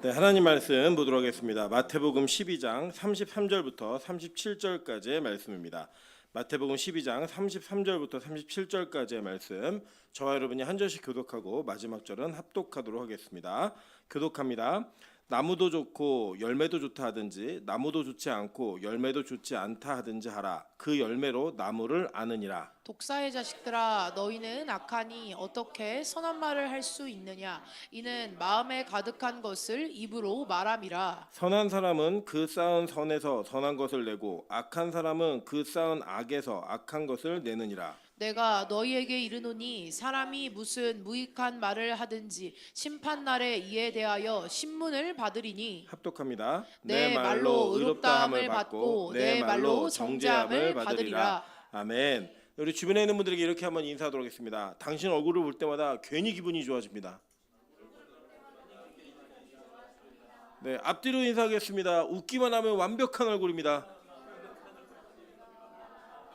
네, 하나님 말씀 보도록 하겠습니다. 마태복음 12장 33절부터 37절까지의 말씀입니다. 마태복음 12장 33절부터 37절까지의 말씀, 저와 여러분이 한 절씩 교독하고 마지막 절은 합독하도록 하겠습니다. 교독합니다. 나무도 좋고 열매도 좋다 하든지 나무도 좋지 않고 열매도 좋지 않다 하든지 하라. 그 열매로 나무를 아느니라. 독사의 자식들아, 너희는 악하니 어떻게 선한 말을 할 수 있느냐? 이는 마음에 가득한 것을 입으로 말함이라. 선한 사람은 그 쌓은 선에서 선한 것을 내고 악한 사람은 그 쌓은 악에서 악한 것을 내느니라. 내가 너희에게 이르노니 사람이 무슨 무익한 말을 하든지 심판날에 이에 대하여 신문을 받으리니 합독합니다. 내 말로 의롭다함을 받고 내 말로 정죄함을 받으리라. 아멘. 우리 주변에 있는 분들에게 이렇게 한번 인사하도록 하겠습니다. 당신 얼굴을 볼 때마다 괜히 기분이 좋아집니다. 네, 앞뒤로 인사하겠습니다. 웃기만 하면 완벽한 얼굴입니다.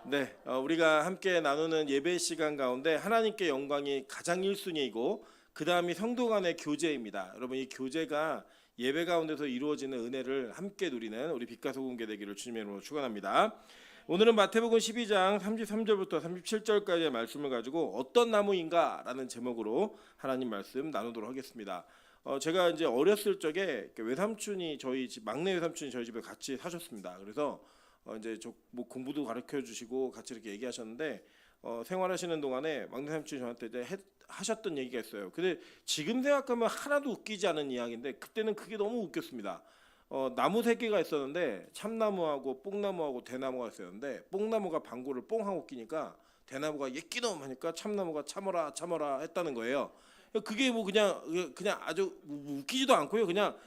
네, 우리가 함께 나누는 예배 시간 가운데 하나님께 영광이 가장 1순위이고 그 다음이 성도 간의 교제입니다. 여러분, 이 교제가 예배 가운데서 이루어지는 은혜를 함께 누리는 우리 빛가소금계 되기를 주님의 이름으로 축원합니다. 오늘은 마태복음 12장 33절부터 37절까지의 말씀을 가지고 어떤 나무인가라는 제목으로 하나님 말씀 나누도록 하겠습니다. 제가 이제 어렸을 적에 외삼촌이 저희 집 막내 외삼촌이 저희 집에 같이 사셨습니다. 그래서 이제 뭐 공부도 가르쳐 주시고 같이 이렇게 얘기하셨는데 생활하시는 동안에 막내 삼촌이 저한테 이제 하셨던 얘기가 있어요. 근데 지금 생각하면 하나도 웃기지 않은 이야기인데 그때는 그게 너무 웃겼습니다. 나무 세 개가 있었는데 참나무하고 뽕나무하고 대나무가 있었는데 뽕나무가 방구를 뽕 하고 끼니까 대나무가 예끼놈 하니까 참나무가 참어라 참어라 했다는 거예요. 그게 뭐 그냥 아주 웃기지도 않고요. 그냥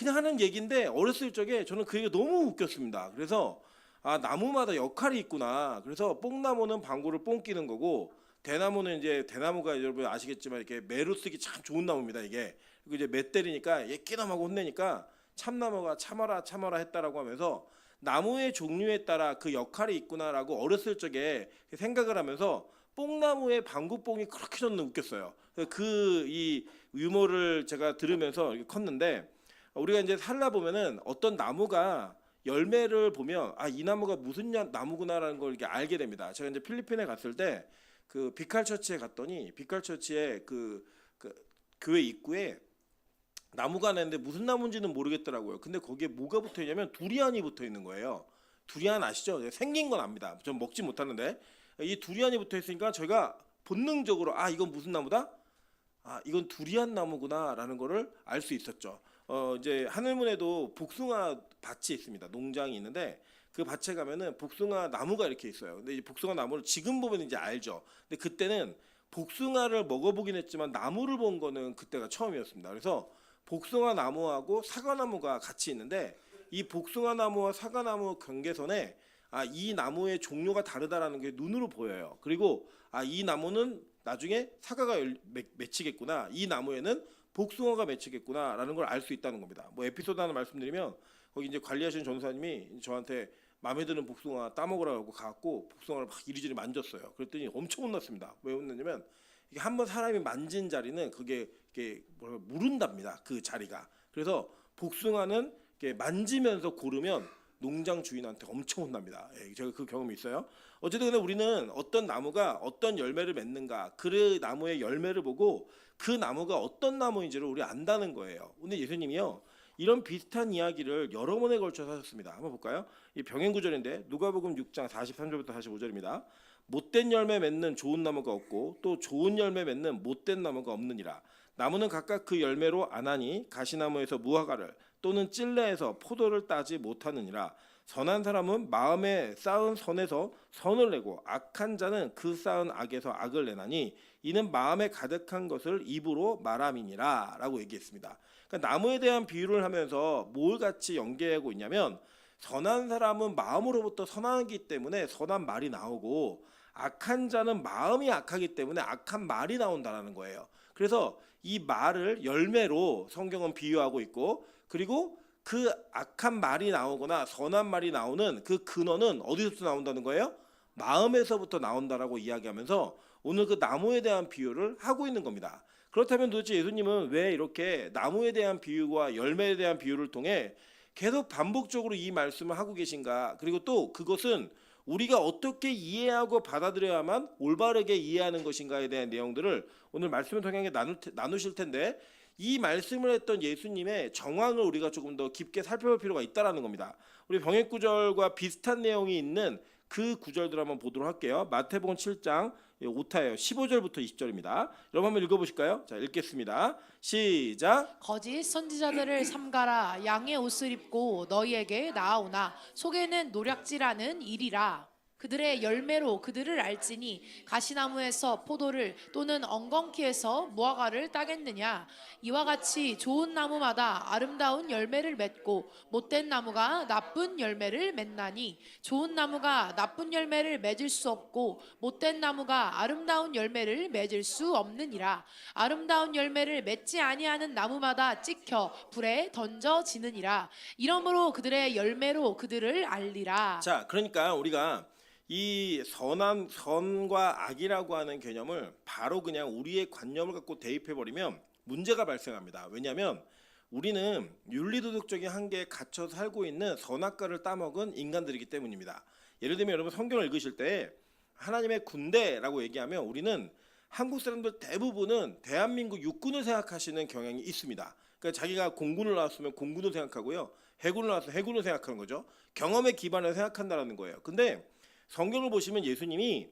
하는 얘기인데 어렸을 적에 저는 그 얘기가 너무 웃겼습니다. 그래서 나무마다 역할이 있구나. 그래서 뽕나무는 방구를 뽕 끼는 거고 대나무는 이제 대나무가 여러분 아시겠지만 이렇게 매로 쓰기 참 좋은 나무입니다. 이게 그리고 이제 매 때리니까 예끼놈하고 혼내니까 참나무가 참아라 참아라 했다라고 하면서 나무의 종류에 따라 그 역할이 있구나라고 어렸을 적에 생각을 하면서 뽕나무의 방구뽕이 그렇게 저는 웃겼어요. 그 이 유머를 제가 들으면서 이렇게 컸는데 우리가 이제 살다 보면은 어떤 나무가 열매를 보면 이 나무가 무슨 나무구나라는 걸 이렇게 알게 됩니다. 제가 이제 필리핀에 갔을 때 그 비칼처치에 갔더니 비칼처치의 그 교회 입구에 나무가 있는데 무슨 나무인지는 모르겠더라고요. 근데 거기에 뭐가 붙어 있냐면 두리안이 붙어 있는 거예요. 두리안 아시죠? 생긴 건 압니다. 전 먹지 못하는데 이 두리안이 붙어 있으니까 저희가 본능적으로 이건 무슨 나무다? 이건 두리안 나무구나라는 거를 알 수 있었죠. 이제 하늘문에도 복숭아 밭이 있습니다. 농장이 있는데 그 밭에 가면은 복숭아 나무가 이렇게 있어요. 근데 이 복숭아 나무를 지금 보면 이제 알죠. 근데 그때는 복숭아를 먹어보긴 했지만 나무를 본 거는 그때가 처음이었습니다. 그래서 복숭아 나무하고 사과나무가 같이 있는데 이 복숭아 나무와 사과나무 경계선에 이 나무의 종류가 다르다라는 게 눈으로 보여요. 그리고 이 나무는 나중에 사과가 맺히겠구나. 이 나무에는 복숭아가 맺히겠구나라는 걸 알 수 있다는 겁니다. 뭐 에피소드 하나 말씀드리면 거기 이제 관리하시는 전사님이 저한테 마음에 드는 복숭아 따먹으라고 가갖고 복숭아를 막 이리저리 만졌어요. 그랬더니 엄청 혼났습니다. 왜 혼났냐면 이게 한번 사람이 만진 자리는 그게 무른답니다. 그 자리가. 그래서 복숭아는 이렇게 만지면서 고르면 농장 주인한테 엄청 혼납니다. 제가 그 경험이 있어요. 어쨌든 근데 우리는 어떤 나무가 어떤 열매를 맺는가 그 나무의 열매를 보고 그 나무가 어떤 나무인지를 우리 안다는 거예요. 근데 예수님이요 이런 비슷한 이야기를 여러 번에 걸쳐서 하셨습니다. 한번 볼까요? 이 병행구절인데 누가복음 6장 43절부터 45절입니다. 못된 열매 맺는 좋은 나무가 없고 또 좋은 열매 맺는 못된 나무가 없느니라. 나무는 각각 그 열매로 아나니 가시나무에서 무화과를 또는 찔레에서 포도를 따지 못하느니라. 선한 사람은 마음에 쌓은 선에서 선을 내고 악한 자는 그 쌓은 악에서 악을 내나니 이는 마음에 가득한 것을 입으로 말함이니라 라고 얘기했습니다. 그러니까 나무에 대한 비유를 하면서 뭘 같이 연계하고 있냐면 선한 사람은 마음으로부터 선하기 때문에 선한 말이 나오고 악한 자는 마음이 악하기 때문에 악한 말이 나온다는 거예요. 그래서 이 말을 열매로 성경은 비유하고 있고 그리고 그 악한 말이 나오거나 선한 말이 나오는 그 근원은 어디서부터 나온다는 거예요? 마음에서부터 나온다라고 이야기하면서 오늘 그 나무에 대한 비유를 하고 있는 겁니다. 그렇다면 도대체 예수님은 왜 이렇게 나무에 대한 비유와 열매에 대한 비유를 통해 계속 반복적으로 이 말씀을 하고 계신가? 그리고 또 그것은 우리가 어떻게 이해하고 받아들여야만 올바르게 이해하는 것인가에 대한 내용들을 오늘 말씀을 통해 나누실 텐데, 이 말씀을 했던 예수님의 정황을 우리가 조금 더 깊게 살펴볼 필요가 있다라는 겁니다. 우리 병행 구절과 비슷한 내용이 있는 그 구절들 한번 보도록 할게요. 마태복음 7장 오타예요. 15절부터 20절입니다. 여러분 한번 읽어보실까요? 자, 읽겠습니다. 시작. 거짓 선지자들을 삼가라. 양의 옷을 입고 너희에게 나아오나 속에는 노략질하는 일이라. 그들의 열매로 그들을 알지니 가시나무에서 포도를 또는 엉겅퀴에서 무화과를 따겠느냐. 이와 같이 좋은 나무마다 아름다운 열매를 맺고 못된 나무가 나쁜 열매를 맺나니 좋은 나무가 나쁜 열매를 맺을 수 없고 못된 나무가 아름다운 열매를 맺을 수 없느니라. 아름다운 열매를 맺지 아니하는 나무마다 찍혀 불에 던져지느니라. 이러므로 그들의 열매로 그들을 알리라. 자, 그러니까 우리가 이 선과 악이라고 하는 개념을 바로 그냥 우리의 관념을 갖고 대입해버리면 문제가 발생합니다. 왜냐하면 우리는 윤리도덕적인 한계에 갇혀 살고 있는 선악과를 따먹은 인간들이기 때문입니다. 예를 들면 여러분 성경을 읽으실 때 하나님의 군대라고 얘기하면 우리는 한국 사람들 대부분은 대한민국 육군을 생각하시는 경향이 있습니다. 그러니까 자기가 공군을 나왔으면 공군을 생각하고요, 해군을 나왔으면 해군을 생각하는 거죠. 경험에 기반을 생각한다는 거예요. 근데 성경을 보시면 예수님이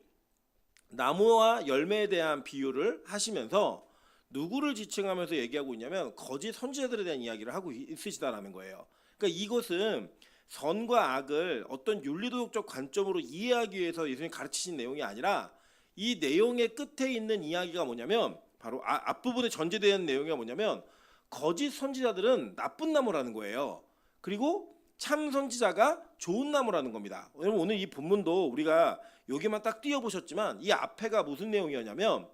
나무와 열매에 대한 비유를 하시면서 누구를 지칭하면서 얘기하고 있냐면 거짓 선지자들에 대한 이야기를 하고 있으시다라는 거예요. 그러니까 이것은 선과 악을 어떤 윤리도덕적 관점으로 이해하기 위해서 예수님이 가르치신 내용이 아니라 이 내용의 끝에 있는 이야기가 뭐냐면 바로 앞부분에 전제되는 내용이 뭐냐면 거짓 선지자들은 나쁜 나무라는 거예요. 그리고 참 선지자가 좋은 나무라는 겁니다. 여러분 오늘 이 본문도 우리가 여기만 딱 띄워보셨지만 이 앞에가 무슨 내용이었냐면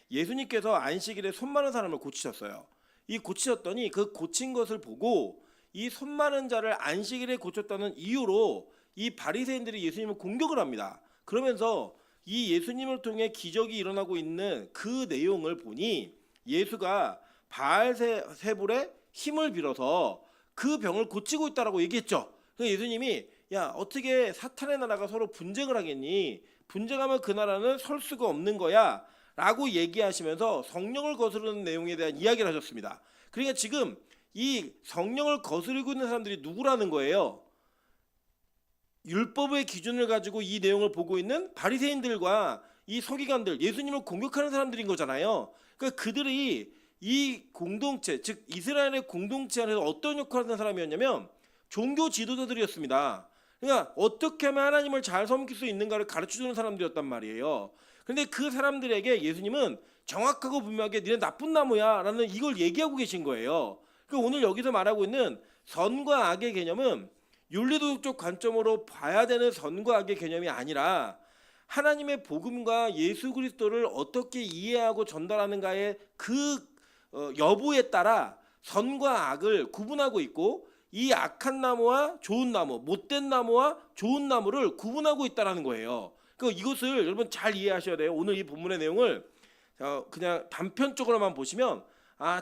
예수님께서 안식일에 손 마른 사람을 고치셨어요. 이 고치셨더니 그 고친 것을 보고 이 손 마른 자를 안식일에 고쳤다는 이유로 이 바리새인들이 예수님을 공격을 합니다. 그러면서 이 예수님을 통해 기적이 일어나고 있는 그 내용을 보니 예수가 바알세불의 힘을 빌어서 그 병을 고치고 있다라고 얘기했죠. 그래서 예수님이 야 어떻게 사탄의 나라가 서로 분쟁을 하겠니? 분쟁하면 그 나라는 설 수가 없는 거야 라고 얘기하시면서 성령을 거스르는 내용에 대한 이야기를 하셨습니다. 그러니까 지금 이 성령을 거스르고 있는 사람들이 누구라는 거예요? 율법의 기준을 가지고 이 내용을 보고 있는 바리새인들과 이 서기관들, 예수님을 공격하는 사람들인 거잖아요. 그러니까 그들이 이 공동체, 즉 이스라엘의 공동체 안에서 어떤 역할을 하는 사람이었냐면 종교 지도자들이었습니다. 그러니까 어떻게 하면 하나님을 잘 섬길 수 있는가를 가르쳐주는 사람들이었단 말이에요. 그런데 그 사람들에게 예수님은 정확하고 분명하게 니네 나쁜 나무야 라는 이걸 얘기하고 계신 거예요. 그러니까 오늘 여기서 말하고 있는 선과 악의 개념은 윤리도덕적 관점으로 봐야 되는 선과 악의 개념이 아니라 하나님의 복음과 예수 그리스도를 어떻게 이해하고 전달하는가의 그 여부에 따라 선과 악을 구분하고 있고 이 악한 나무와 좋은 나무, 못된 나무와 좋은 나무를 구분하고 있다는 거예요. 그러니까 이것을 여러분 잘 이해하셔야 돼요. 오늘 이 본문의 내용을 그냥 단편적으로만 보시면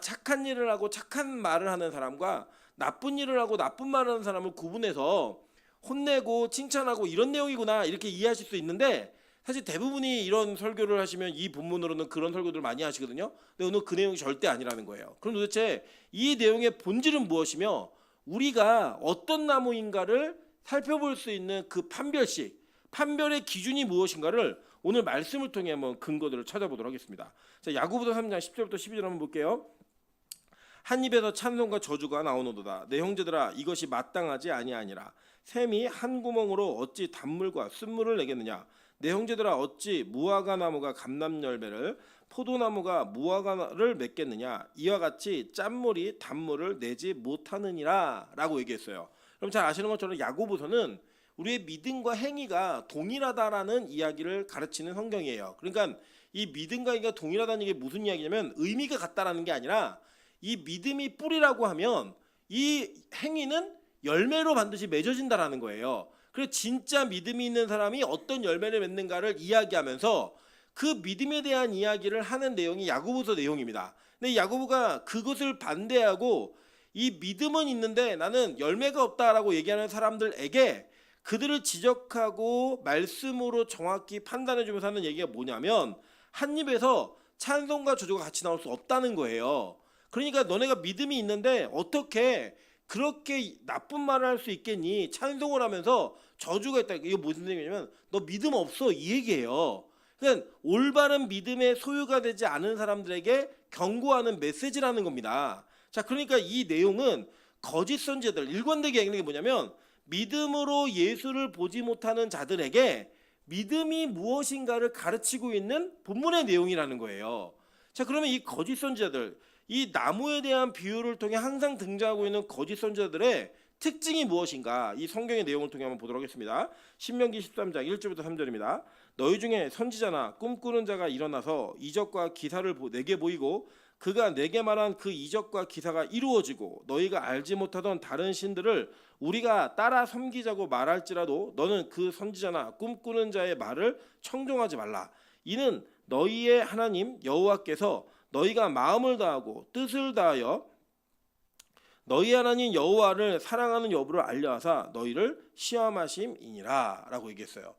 착한 일을 하고 착한 말을 하는 사람과 나쁜 일을 하고 나쁜 말을 하는 사람을 구분해서 혼내고 칭찬하고 이런 내용이구나 이렇게 이해하실 수 있는데 사실 대부분이 이런 설교를 하시면 이 본문으로는 그런 설교들을 많이 하시거든요. 근데 오늘 그 내용이 절대 아니라는 거예요. 그럼 도대체 이 내용의 본질은 무엇이며 우리가 어떤 나무인가를 살펴볼 수 있는 그 판별의 기준이 무엇인가를 오늘 말씀을 통해 한번 근거들을 찾아보도록 하겠습니다. 자, 야고보서 3장 10절부터 12절 한번 볼게요. 한 입에서 찬송과 저주가 나오노도다. 내 형제들아 이것이 마땅하지 아니하니라. 샘이 한 구멍으로 어찌 단물과 쓴물을 내겠느냐. 내 형제들아 어찌 무화과 나무가 감람 열매를 포도나무가 무화과를 맺겠느냐. 이와 같이 짠물이 단물을 내지 못하느니라 라고 얘기했어요. 그럼 잘 아시는 것처럼 야고보서는 우리의 믿음과 행위가 동일하다라는 이야기를 가르치는 성경이에요. 그러니까 이 믿음과 행위가 동일하다는 게 무슨 이야기냐면 의미가 같다라는 게 아니라 이 믿음이 뿌리라고 하면 이 행위는 열매로 반드시 맺어진다라는 거예요. 그래서 진짜 믿음이 있는 사람이 어떤 열매를 맺는가를 이야기하면서 그 믿음에 대한 이야기를 하는 내용이 야고보서 내용입니다. 근데 야고보가 그것을 반대하고 이 믿음은 있는데 나는 열매가 없다라고 얘기하는 사람들에게 그들을 지적하고 말씀으로 정확히 판단해 주면서 하는 얘기가 뭐냐면 한 입에서 찬송과 저주가 같이 나올 수 없다는 거예요. 그러니까 너네가 믿음이 있는데 어떻게 그렇게 나쁜 말을 할 수 있겠니? 찬송을 하면서 저주가 있다. 이거 무슨 얘기냐면 너 믿음 없어 이 얘기예요. 그러니까 올바른 믿음의 소유가 되지 않은 사람들에게 경고하는 메시지라는 겁니다. 자, 그러니까 이 내용은 거짓 선지자들 일관되게 얘기하는 게 뭐냐면 믿음으로 예수를 보지 못하는 자들에게 믿음이 무엇인가를 가르치고 있는 본문의 내용이라는 거예요. 자, 그러면 이 거짓 선지자들, 이 나무에 대한 비유를 통해 항상 등장하고 있는 거짓 선지자들의 특징이 무엇인가? 이 성경의 내용을 통해 한번 보도록 하겠습니다. 신명기 13장 1절부터 3절입니다. 너희 중에 선지자나 꿈꾸는 자가 일어나서 이적과 기사를 내게 보이고 그가 내게 말한 그 이적과 기사가 이루어지고 너희가 알지 못하던 다른 신들을 우리가 따라 섬기자고 말할지라도 너는 그 선지자나 꿈꾸는 자의 말을 청종하지 말라. 이는 너희의 하나님 여호와께서 너희가 마음을 다하고 뜻을 다하여 너희 하나님 여호와를 사랑하는 여부를 알려하사 너희를 시험하심이니라 라고 얘기했어요.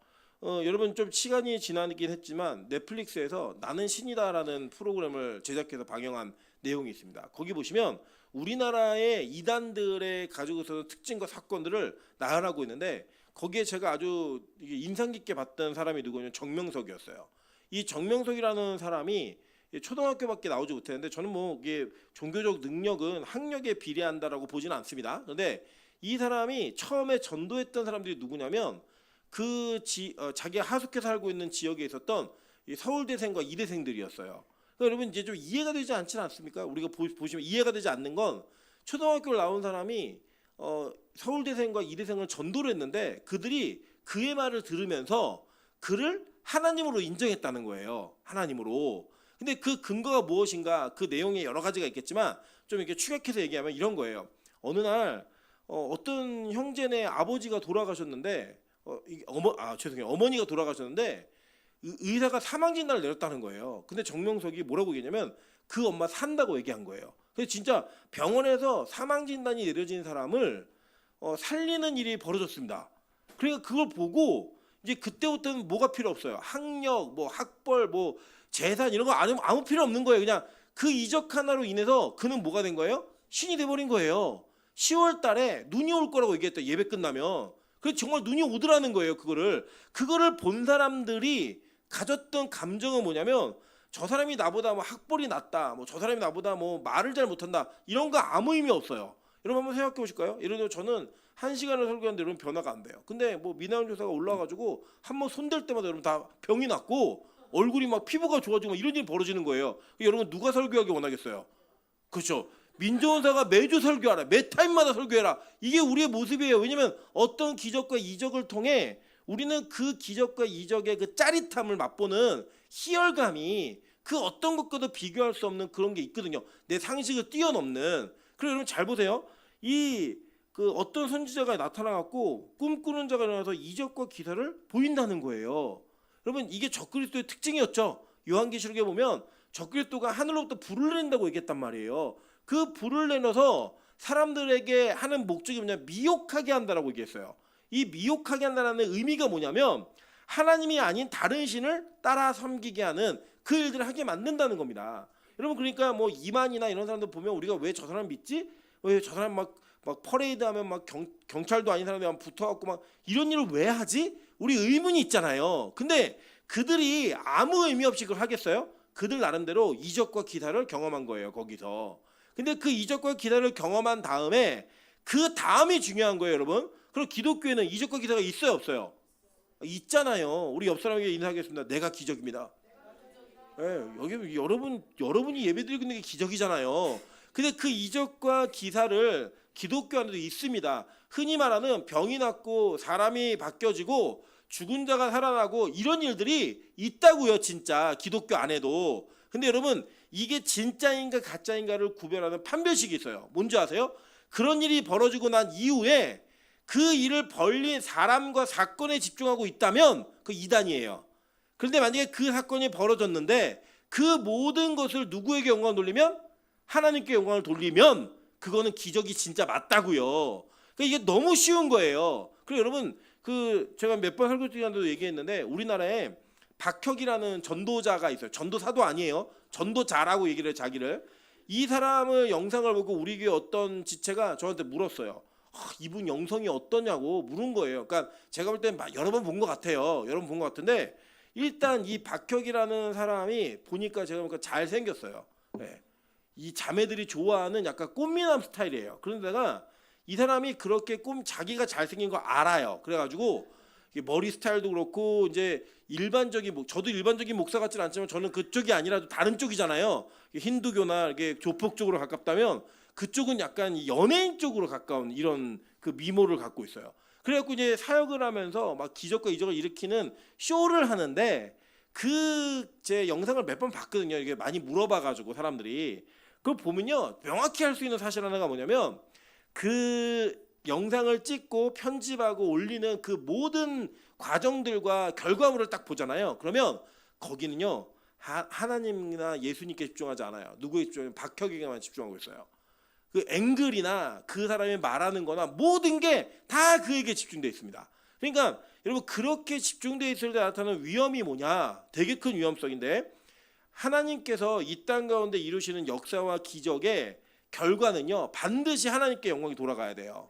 여러분 좀 시간이 지나긴 했지만 넷플릭스에서 나는 신이다라는 프로그램을 제작해서 방영한 내용이 있습니다. 거기 보시면 우리나라의 이단들의 가지고 있어서 특징과 사건들을 나열하고 있는데 거기에 제가 아주 인상 깊게 봤던 사람이 누구냐면 정명석이었어요. 이 정명석이라는 사람이 초등학교밖에 나오지 못했는데 저는 뭐 이게 종교적 능력은 학력에 비례한다라고 보지는 않습니다. 그런데 이 사람이 처음에 전도했던 사람들이 누구냐면 자기가 하숙해 살고 있는 지역에 있었던 이 서울대생과 이대생들이었어요. 그러니까 여러분 이제 좀 이해가 되지 않지 않습니까? 우리가 보시면 이해가 되지 않는 건 초등학교를 나온 사람이 서울대생과 이대생을 전도를 했는데 그들이 그의 말을 들으면서 그를 하나님으로 인정했다는 거예요. 하나님으로. 근데 그 근거가 무엇인가? 그 내용에 여러 가지가 있겠지만 좀 이렇게 추격해서 얘기하면 이런 거예요. 어느 날 어떤 형제네 아버지가 돌아가셨는데 어머니가 돌아가셨는데 의사가 사망 진단을 내렸다는 거예요. 근데 정명석이 뭐라고 얘기했냐면 그 엄마 산다고 얘기한 거예요. 그래서 진짜 병원에서 사망 진단이 내려진 사람을 살리는 일이 벌어졌습니다. 그러니까 그걸 보고 이제 그때부터는 뭐가 필요 없어요. 학력, 뭐 학벌, 뭐 재산 이런 거 아무 필요 없는 거예요. 그냥 그 이적 하나로 인해서 그는 뭐가 된 거예요? 신이 돼버린 거예요. 10월 달에 눈이 올 거라고 얘기했다. 예배 끝나면. 그래서 정말 눈이 오더라는 거예요. 그거를 본 사람들이 가졌던 감정은 뭐냐면 저 사람이 나보다 뭐 학벌이 낮다, 뭐 저 사람이 나보다 뭐 말을 잘 못한다 이런 거 아무 의미 없어요. 여러분 한번 생각해 보실까요? 예를 들어 저는 1시간을 설교하는데 여러분 변화가 안 돼요. 근데 뭐 미나영 교사가 올라와가지고 한번 손댈 때마다 여러분 다 병이 났고 얼굴이 막 피부가 좋아지고 막 이런 일이 벌어지는 거예요. 여러분 누가 설교하기 원하겠어요? 그렇죠. 민조원사가 매주 설교하라. 매 타임마다 설교해라. 이게 우리의 모습이에요. 왜냐하면 어떤 기적과 이적을 통해 우리는 그 기적과 이적의 그 짜릿함을 맛보는 희열감이 그 어떤 것과도 비교할 수 없는 그런 게 있거든요. 내 상식을 뛰어넘는. 그래서 여러분 잘 보세요. 그 어떤 선지자가 나타나갖고 꿈꾸는 자가 일어나서 이적과 기사를 보인다는 거예요. 여러분 이게 적그리스도의 특징이었죠. 요한계시록에 보면 적그리스도가 하늘로부터 불을 낸다고 얘기했단 말이에요. 그 불을 내놔서 사람들에게 하는 목적이 뭐냐 미혹하게 한다라고 얘기했어요. 이 미혹하게 한다는 의미가 뭐냐면 하나님이 아닌 다른 신을 따라 섬기게 하는 그 일들을 하게 만든다는 겁니다. 여러분 그러니까 뭐 이만이나 이런 사람들 보면 우리가 왜 저 사람 믿지? 왜 저 사람 막 퍼레이드하면 막 경찰도 아닌 사람이 붙어갖고 막 이런 일을 왜 하지? 우리 의문이 있잖아요. 근데 그들이 아무 의미 없이 그걸 하겠어요? 그들 나름대로 이적과 기사를 경험한 거예요. 거기서. 근데 그 이적과 기사를 경험한 다음에 그 다음이 중요한 거예요, 여러분. 그럼 기독교에는 이적과 기사가 있어요, 없어요? 있잖아요. 우리 옆 사람에게 인사하겠습니다. 내가 기적입니다. 네, 여기 여러분이 예배드리고 있는 게 기적이잖아요. 근데 그 이적과 기사를 기독교 안에도 있습니다. 흔히 말하는 병이 낫고 사람이 바뀌어지고 죽은 자가 살아나고 이런 일들이 있다고요, 진짜 기독교 안에도. 근데 여러분 이게 진짜인가 가짜인가를 구별하는 판별식이 있어요. 뭔지 아세요? 그런 일이 벌어지고 난 이후에 그 일을 벌린 사람과 사건에 집중하고 있다면 그 이단이에요. 그런데 만약에 그 사건이 벌어졌는데 그 모든 것을 누구에게 영광을 돌리면 하나님께 영광을 돌리면 그거는 기적이 진짜 맞다고요. 그러니까 이게 너무 쉬운 거예요. 그리고 여러분 그 제가 몇 번 설교 시간에도 얘기했는데 우리나라에 박혁이라는 전도자가 있어요. 전도사도 아니에요. 전도자라고 얘기를 해요, 자기를. 이 사람의 영상을 보고 우리 교회 어떤 지체가 저한테 물었어요. 이분 영성이 어떠냐고 물은 거예요. 그러니까 제가 볼 땐 여러 번 본 것 같아요. 여러 번 본 것 같은데 일단 이 박혁이라는 사람이 보니까 제가 보니까 잘생겼어요. 네. 이 자매들이 좋아하는 약간 꽃미남 스타일이에요. 그런데다가 이 사람이 그렇게 자기가 잘생긴 거 알아요. 그래가지고 머리 스타일도 그렇고 이제 일반적인 저도 일반적인 목사 같지는 않지만 저는 그쪽이 아니라도 다른 쪽이잖아요. 힌두교나 이렇게 조폭 쪽으로 가깝다면 그쪽은 약간 연예인 쪽으로 가까운 이런 그 미모를 갖고 있어요. 그래갖고 이제 사역을 하면서 막 기적과 이적을 일으키는 쇼를 하는데 그 제 영상을 몇 번 봤거든요. 이게 많이 물어봐가지고 사람들이 그걸 보면요 명확히 할 수 있는 사실 하나가 뭐냐면 그 영상을 찍고 편집하고 올리는 그 모든 과정들과 결과물을 딱 보잖아요. 그러면 거기는요 하나님이나 예수님께 집중하지 않아요. 누구에 집중하면 박혁에게만 집중하고 있어요. 그 앵글이나 그 사람이 말하는 거나 모든 게 다 그에게 집중되어 있습니다. 그러니까 여러분 그렇게 집중되어 있을 때 나타나는 위험이 뭐냐? 되게 큰 위험성인데 하나님께서 이 땅 가운데 이루시는 역사와 기적의 결과는요 반드시 하나님께 영광이 돌아가야 돼요.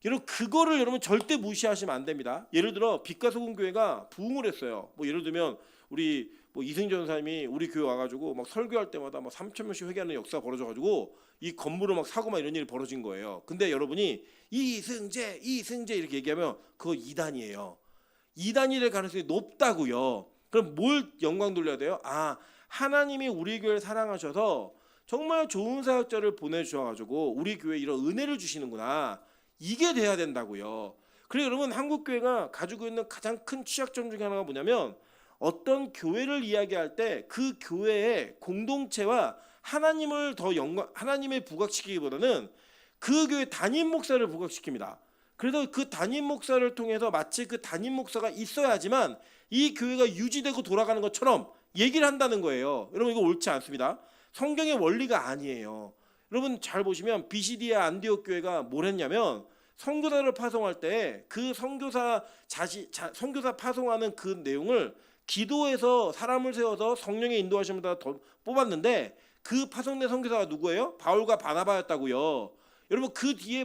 여러분 그거를 여러분 절대 무시하시면 안 됩니다. 예를 들어 빛과 소금 교회가 부흥을 했어요. 뭐 예를 들면 우리 이승전 사님이 우리 교회 와가지고 막 설교할 때마다 막 3,000명씩 회개하는 역사가 벌어져가지고 이 건물을 막 사고 막 이런 일이 벌어진 거예요. 근데 여러분이 이승재 이렇게 얘기하면 그거 이단이에요. 이단이 될 가능성이 높다고요. 그럼 뭘 영광 돌려야 돼요? 하나님이 우리 교회를 사랑하셔서 정말 좋은 사역자를 보내주셔가지고 우리 교회에 이런 은혜를 주시는구나. 이게 돼야 된다고요. 그래서 여러분 한국 교회가 가지고 있는 가장 큰 취약점 중에 하나가 뭐냐면 어떤 교회를 이야기할 때 그 교회의 공동체와 하나님을 더 하나님의 부각시키기보다는 그 교회 담임 목사를 부각시킵니다. 그래서 그 담임 목사를 통해서 마치 그 담임 목사가 있어야지만 이 교회가 유지되고 돌아가는 것처럼 얘기를 한다는 거예요. 여러분 이거 옳지 않습니다. 성경의 원리가 아니에요. 여러분 잘 보시면 비시디아 안디옥 교회가 뭘 했냐면 선교사를 파송할 때 그 선교사 선교사 파송하는 그 내용을 기도해서 사람을 세워서 성령의 인도하심을 다 뽑았는데 그 파송된 선교사가 누구예요? 바울과 바나바였다고요. 여러분 그 뒤에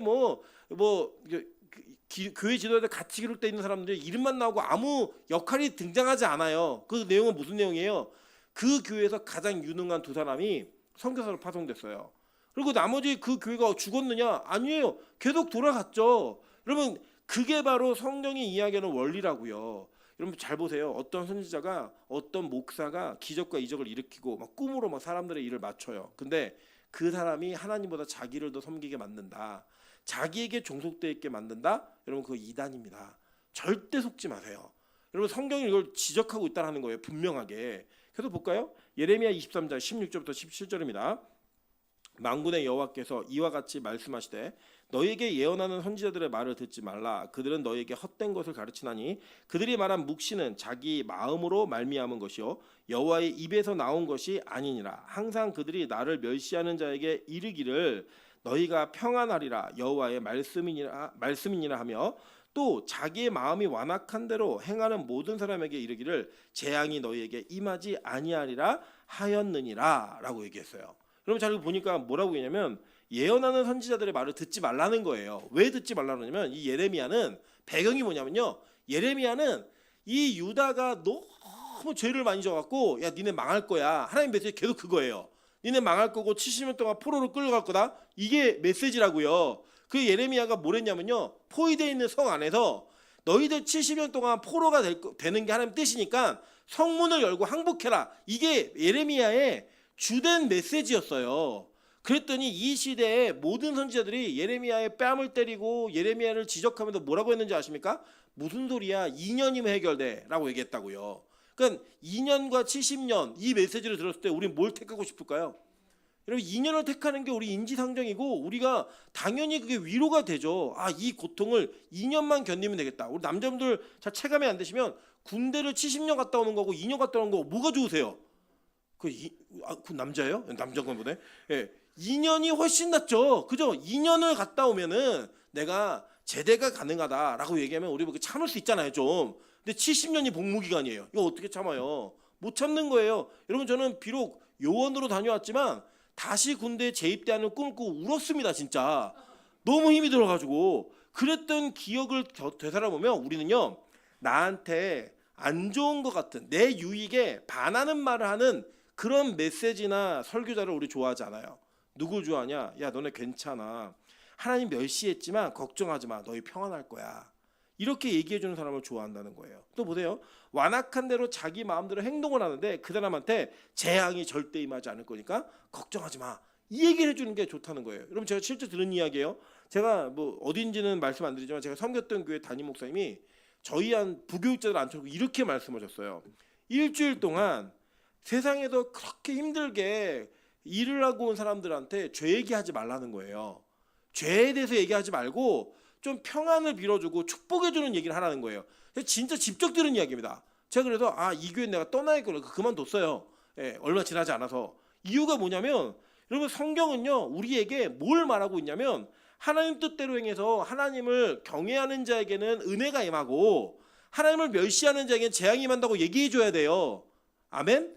교회 지도자들 같이 기록되어 있는 사람들 이름만 나오고 아무 역할이 등장하지 않아요. 그 내용은 무슨 내용이에요? 그 교회에서 가장 유능한 두 사람이 선교사로 파송됐어요. 그리고 나머지 그 교회가 죽었느냐? 아니에요. 계속 돌아갔죠. 여러분 그게 바로 성경이 이야기하는 원리라고요. 여러분 잘 보세요. 어떤 선지자가 어떤 목사가 기적과 이적을 일으키고 막 꿈으로 막 사람들의 일을 맞춰요. 근데 그 사람이 하나님보다 자기를 더 섬기게 만든다. 자기에게 종속되어 있게 만든다. 여러분 그거 이단입니다. 절대 속지 마세요. 여러분 성경이 이걸 지적하고 있다는 거예요. 분명하게. 그래서 볼까요? 예레미야 23장 16절부터 17절입니다. 만군의 여호와께서 이와 같이 말씀하시되 너희에게 예언하는 선지자들의 말을 듣지 말라. 그들은 너희에게 헛된 것을 가르치나니 그들이 말한 묵시는 자기 마음으로 말미암은 것이요 여호와의 입에서 나온 것이 아니니라. 항상 그들이 나를 멸시하는 자에게 이르기를 너희가 평안하리라 여호와의 말씀이니라 하며 또 자기의 마음이 완악한 대로 행하는 모든 사람에게 이르기를 재앙이 너희에게 임하지 아니하리라 하였느니라 라고 얘기했어요. 여러분 잘 보니까 뭐라고 했냐면 예언하는 선지자들의 말을 듣지 말라는 거예요. 왜 듣지 말라냐면 이 예레미야는 배경이 뭐냐면요. 예레미야는 이 유다가 너무 죄를 많이 져갖고 야 니네 망할 거야. 하나님 메시지 계속 그거예요. 니네 망할 거고 70년 동안 포로로 끌려갈 거다. 이게 메시지라고요. 그 예레미야가 뭐랬냐면요. 포위되어 있는 성 안에서 너희들 70년 동안 포로가 되는 게 하나님 뜻이니까 성문을 열고 항복해라. 이게 예레미야의 주된 메시지였어요. 그랬더니 이 시대에 모든 선지자들이 예레미야의 뺨을 때리고 예레미야를 지적하면서 뭐라고 했는지 아십니까? 무슨 소리야? 2년이면 해결돼 라고 얘기했다고요. 그러니까 2년과 70년 이 메시지를 들었을 때 우린 뭘 택하고 싶을까요? 여러분 2년을 택하는 게 우리 인지상정이고 우리가 당연히 그게 위로가 되죠. 이 고통을 2년만 견디면 되겠다. 우리 남자분들 잘 체감이 안 되시면 군대를 70년 갔다 오는 거고 2년 갔다 오는 거고 뭐가 좋으세요? 그 남자예요? 남자인가 보네. 예, 2년이 훨씬 낫죠. 그죠? 2년을 갔다 오면은 내가 제대가 가능하다라고 얘기하면 우리 뭐 참을 수 있잖아요, 좀. 근데 70년이 복무 기간이에요. 이거 어떻게 참아요? 못 참는 거예요. 여러분, 저는 비록 요원으로 다녀왔지만 다시 군대에 재입대하는 꿈을 꾸고 울었습니다, 진짜. 너무 힘이 들어가지고. 그랬던 기억을 되살아보면 우리는요, 나한테 안 좋은 것 같은 내 유익에 반하는 말을 하는 그런 메시지나 설교자를 우리 좋아하지 않아요. 누굴 좋아하냐? 야, 너네 괜찮아. 하나님 멸시했지만 걱정하지 마. 너희 평안할 거야. 이렇게 얘기해 주는 사람을 좋아한다는 거예요. 또 보세요. 완악한 대로 자기 마음대로 행동을 하는데 그 사람한테 재앙이 절대 임하지 않을 거니까 걱정하지 마. 이 얘기를 해주는 게 좋다는 거예요. 여러분, 제가 실제 들은 이야기예요. 제가 뭐 어딘지는 말씀 안 드리지만 제가 섬겼던 교회 담임 목사님이 저희 한 부교육자들 앉혀놓고 이렇게 말씀하셨어요. 일주일 동안 세상에서 그렇게 힘들게 일을 하고 온 사람들한테 죄 얘기하지 말라는 거예요. 죄에 대해서 얘기하지 말고 좀 평안을 빌어주고 축복해주는 얘기를 하라는 거예요. 진짜 직접 들은 이야기입니다. 제가 그래서 이 교회 내가 떠나야겠구나 그만뒀어요. 예, 얼마 지나지 않아서. 이유가 뭐냐면 여러분, 성경은요 우리에게 뭘 말하고 있냐면 하나님 뜻대로 행해서 하나님을 경외하는 자에게는 은혜가 임하고 하나님을 멸시하는 자에게는 재앙이 임한다고 얘기해 줘야 돼요. 아멘?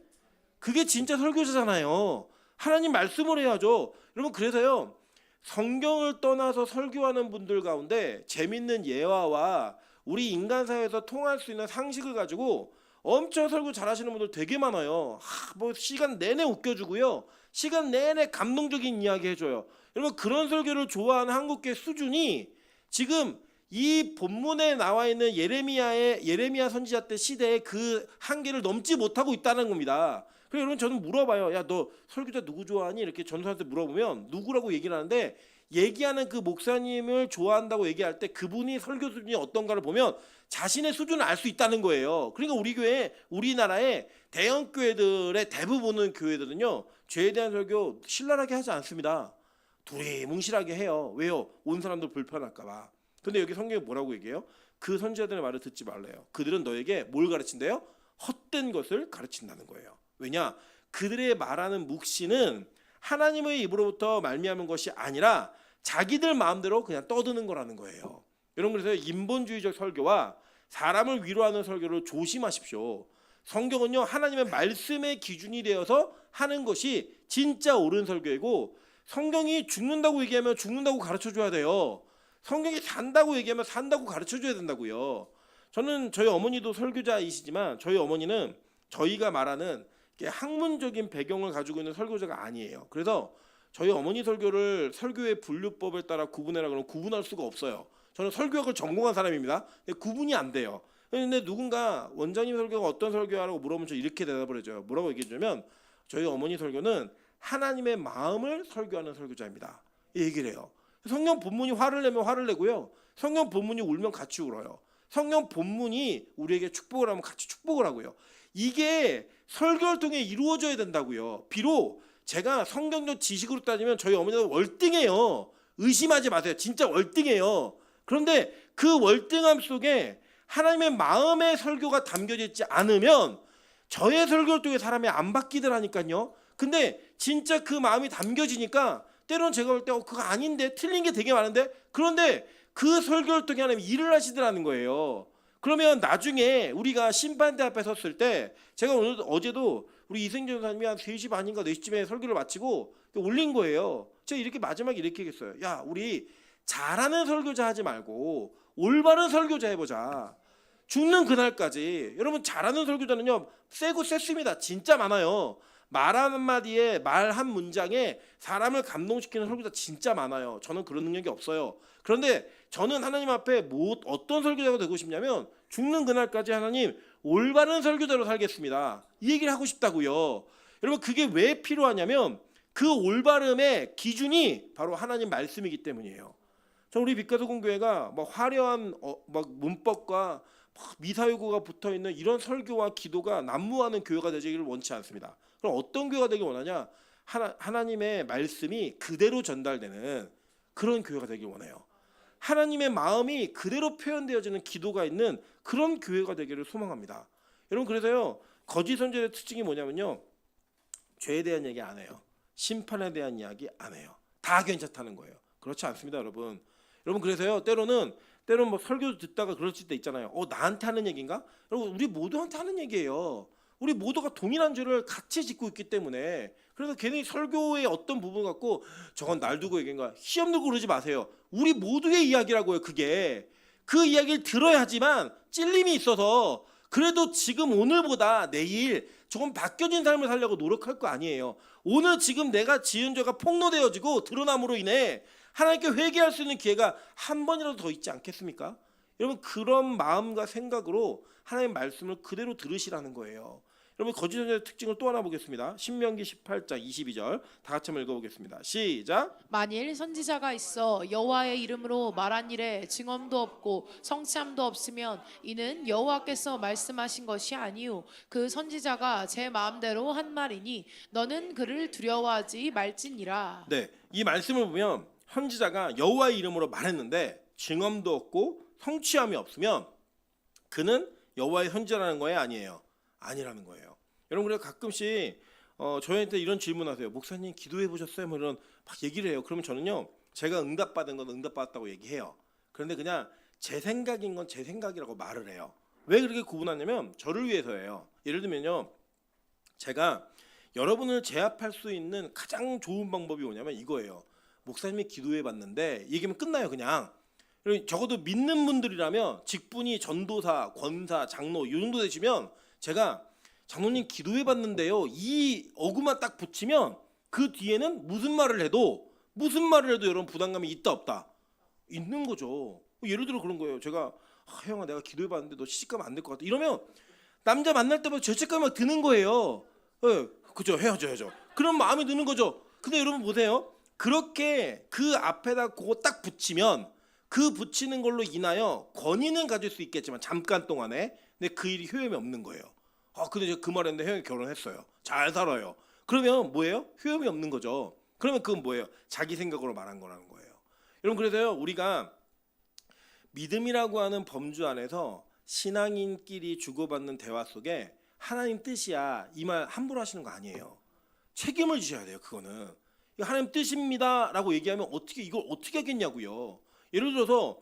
그게 진짜 설교자잖아요. 하나님 말씀을 해야죠. 여러분, 그래서요 성경을 떠나서 설교하는 분들 가운데 재밌는 예화와 우리 인간 사회에서 통할 수 있는 상식을 가지고 엄청 설교 잘하시는 분들 되게 많아요. 뭐 시간 내내 웃겨주고요, 시간 내내 감동적인 이야기 해줘요. 여러분, 그런 설교를 좋아하는 한국교회 수준이 지금 이 본문에 나와 있는 예레미야 선지자 때 시대의 그 한계를 넘지 못하고 있다는 겁니다. 그래서 여러분, 저는 물어봐요. 야, 너 설교자 누구 좋아하니? 이렇게 전도사한테 물어보면 누구라고 얘기를 하는데, 얘기하는 그 목사님을 좋아한다고 얘기할 때 그분이 설교 수준이 어떤가를 보면 자신의 수준을 알 수 있다는 거예요. 그러니까 우리 교회, 우리나라의 대형 교회들의 대부분은 교회들은요 죄에 대한 설교 신랄하게 하지 않습니다. 두리뭉실하게 해요. 왜요? 온 사람들 불편할까 봐. 근데 여기 성경에 뭐라고 얘기해요? 그 선지자들의 말을 듣지 말래요. 그들은 너에게 뭘 가르친대요? 헛된 것을 가르친다는 거예요. 왜냐? 그들의 말하는 묵시는 하나님의 입으로부터 말미암은 것이 아니라 자기들 마음대로 그냥 떠드는 거라는 거예요. 여러분, 그래서 인본주의적 설교와 사람을 위로하는 설교를 조심하십시오. 성경은요 하나님의 말씀의 기준이 되어서 하는 것이 진짜 옳은 설교이고, 성경이 죽는다고 얘기하면 죽는다고 가르쳐줘야 돼요. 성경이 산다고 얘기하면 산다고 가르쳐줘야 된다고요. 저는 저희 어머니도 설교자이시지만 저희 어머니는 저희가 말하는 학문적인 배경을 가지고 있는 설교자가 아니에요. 그래서 저희 어머니 설교를 설교의 분류법에 따라 구분해라 그러면 구분할 수가 없어요. 저는 설교학을 전공한 사람입니다. 구분이 안 돼요. 근데 누군가 원장님 설교가 어떤 설교하라고 물어보면 저 이렇게 대답을 해줘요. 뭐라고 얘기해 주면 저희 어머니 설교는 하나님의 마음을 설교하는 설교자입니다. 이 얘기를 해요. 성경 본문이 화를 내면 화를 내고요, 성경 본문이 울면 같이 울어요. 성경 본문이 우리에게 축복을 하면 같이 축복을 하고요. 이게 설교를 통해 이루어져야 된다고요. 비록 제가 성경적 지식으로 따지면 저희 어머니도 월등해요. 의심하지 마세요. 진짜 월등해요. 그런데 그 월등함 속에 하나님의 마음의 설교가 담겨져 있지 않으면 저의 설교를 통해 사람이 안 바뀌더라니까요. 근데 진짜 그 마음이 담겨지니까 때로는 제가 볼 때 그거 아닌데, 틀린 게 되게 많은데, 그런데 그 설교를 통해 하나님 일을 하시더라는 거예요. 그러면 나중에 우리가 심판대 앞에 섰을 때, 제가 어제도 우리 이승준 전사님이 한 3시 반인가 4시쯤에 설교를 마치고 올린 거예요. 제가 이렇게 마지막에 이렇게 얘기했어요. 야, 우리 잘하는 설교자 하지 말고 올바른 설교자 해보자. 죽는 그날까지. 여러분, 잘하는 설교자는요 세고 셌습니다. 진짜 많아요. 말 한마디에, 말 한 문장에 사람을 감동시키는 설교자 진짜 많아요. 저는 그런 능력이 없어요. 그런데 저는 하나님 앞에 어떤 설교자가 되고 싶냐면 죽는 그날까지 하나님 올바른 설교자로 살겠습니다, 이 얘기를 하고 싶다고요. 여러분, 그게 왜 필요하냐면 그 올바름의 기준이 바로 하나님 말씀이기 때문이에요. 저 우리 빛가서공교회가 막 화려한 막 문법과 미사여구가 붙어있는 이런 설교와 기도가 난무하는 교회가 되기를 원치 않습니다. 그럼 어떤 교회가 되길 원하냐? 하나님의 말씀이 그대로 전달되는 그런 교회가 되길 원해요. 하나님의 마음이 그대로 표현되어지는 기도가 있는 그런 교회가 되기를 소망합니다. 여러분, 그래서요, 거짓 선지자의 특징이 뭐냐면요, 죄에 대한 얘기 안 해요. 심판에 대한 이야기 안 해요. 다 괜찮다는 거예요. 그렇지 않습니다, 여러분. 여러분, 그래서요, 때로는 뭐 설교 듣다가 그럴 때 있잖아요. 나한테 하는 얘기인가? 여러분, 우리 모두한테 하는 얘기예요. 우리 모두가 동일한 죄를 같이 짓고 있기 때문에. 그래서 괜히 설교의 어떤 부분 갖고 저건 날 두고 얘기인가, 시험 들고 그러지 마세요. 우리 모두의 이야기라고요. 그게 그 이야기를 들어야 하지만 찔림이 있어서 그래도 지금 오늘보다 내일 조금 바뀌어진 삶을 살려고 노력할 거 아니에요. 오늘 지금 내가 지은 죄가 폭로되어지고 드러남으로 인해 하나님께 회개할 수 있는 기회가 한 번이라도 더 있지 않겠습니까? 여러분, 그런 마음과 생각으로 하나님의 말씀을 그대로 들으시라는 거예요. 여러분, 거짓 선지자의 특징을 또 하나 보겠습니다. 신명기 18장 22절 다 같이 한번 읽어보겠습니다. 시작. 만일 선지자가 있어 여호와의 이름으로 말한 일에 증언도 없고 성취함도 없으면 이는 여호와께서 말씀하신 것이 아니요 그 선지자가 제 마음대로 한 말이니 너는 그를 두려워하지 말지니라. 네, 이 말씀을 보면 선지자가 여호와의 이름으로 말했는데 증언도 없고 성취함이 없으면 그는 여호와의 선지자라는 거예요, 아니에요? 아니라는 거예요. 여러분, 그래서 가끔씩 저희한테 이런 질문하세요. 목사님, 기도해 보셨어요? 뭐 이런 막 얘기를 해요. 그러면 저는요, 제가 응답받은 건 응답받았다고 얘기해요. 그런데 그냥 제 생각인 건 제 생각이라고 말을 해요. 왜 그렇게 구분하냐면 저를 위해서예요. 예를 들면요, 제가 여러분을 제압할 수 있는 가장 좋은 방법이 뭐냐면 이거예요. 목사님이 기도해 봤는데 얘기하면 끝나요, 그냥. 적어도 믿는 분들이라면 직분이 전도사, 권사, 장로 이 정도 되시면 제가 장로님 기도해 봤는데요, 이 어구만 딱 붙이면 그 뒤에는 무슨 말을 해도 여러분 부담감이 있다 없다? 있는 거죠. 예를 들어 그런 거예요. 제가 형아, 내가 기도해 봤는데 너 시집가면 안 될 것 같아. 이러면 남자 만날 때마다 죄책감이 막 드는 거예요. 그죠, 헤어져야죠. 그런 마음이 드는 거죠. 근데 여러분 보세요. 그렇게 그 앞에다 그거 딱 붙이면 그 붙이는 걸로 인하여 권위는 가질 수 있겠지만 잠깐 동안에, 근데 그 일이 효험이 없는 거예요. 근데 제가 그 말했는데 형이 결혼했어요. 잘 살아요. 그러면 뭐예요? 효험이 없는 거죠. 그러면 그건 뭐예요? 자기 생각으로 말한 거라는 거예요. 여러분, 그래서요, 우리가 믿음이라고 하는 범주 안에서 신앙인끼리 주고받는 대화 속에 하나님 뜻이야 이 말 함부로 하시는 거 아니에요. 책임을 지셔야 돼요. 그거는 이거 하나님 뜻입니다라고 얘기하면 이걸 어떻게 하겠냐고요. 예를 들어서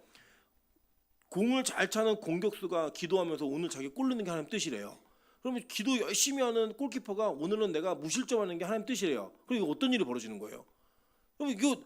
공을 잘 차는 공격수가 기도하면서 오늘 자기 골 넣는 게 하나님 뜻이래요. 그러면 기도 열심히 하는 골키퍼가 오늘은 내가 무실점하는 게 하나님 뜻이래요. 그럼 이거 어떤 일이 벌어지는 거예요? 그럼 이거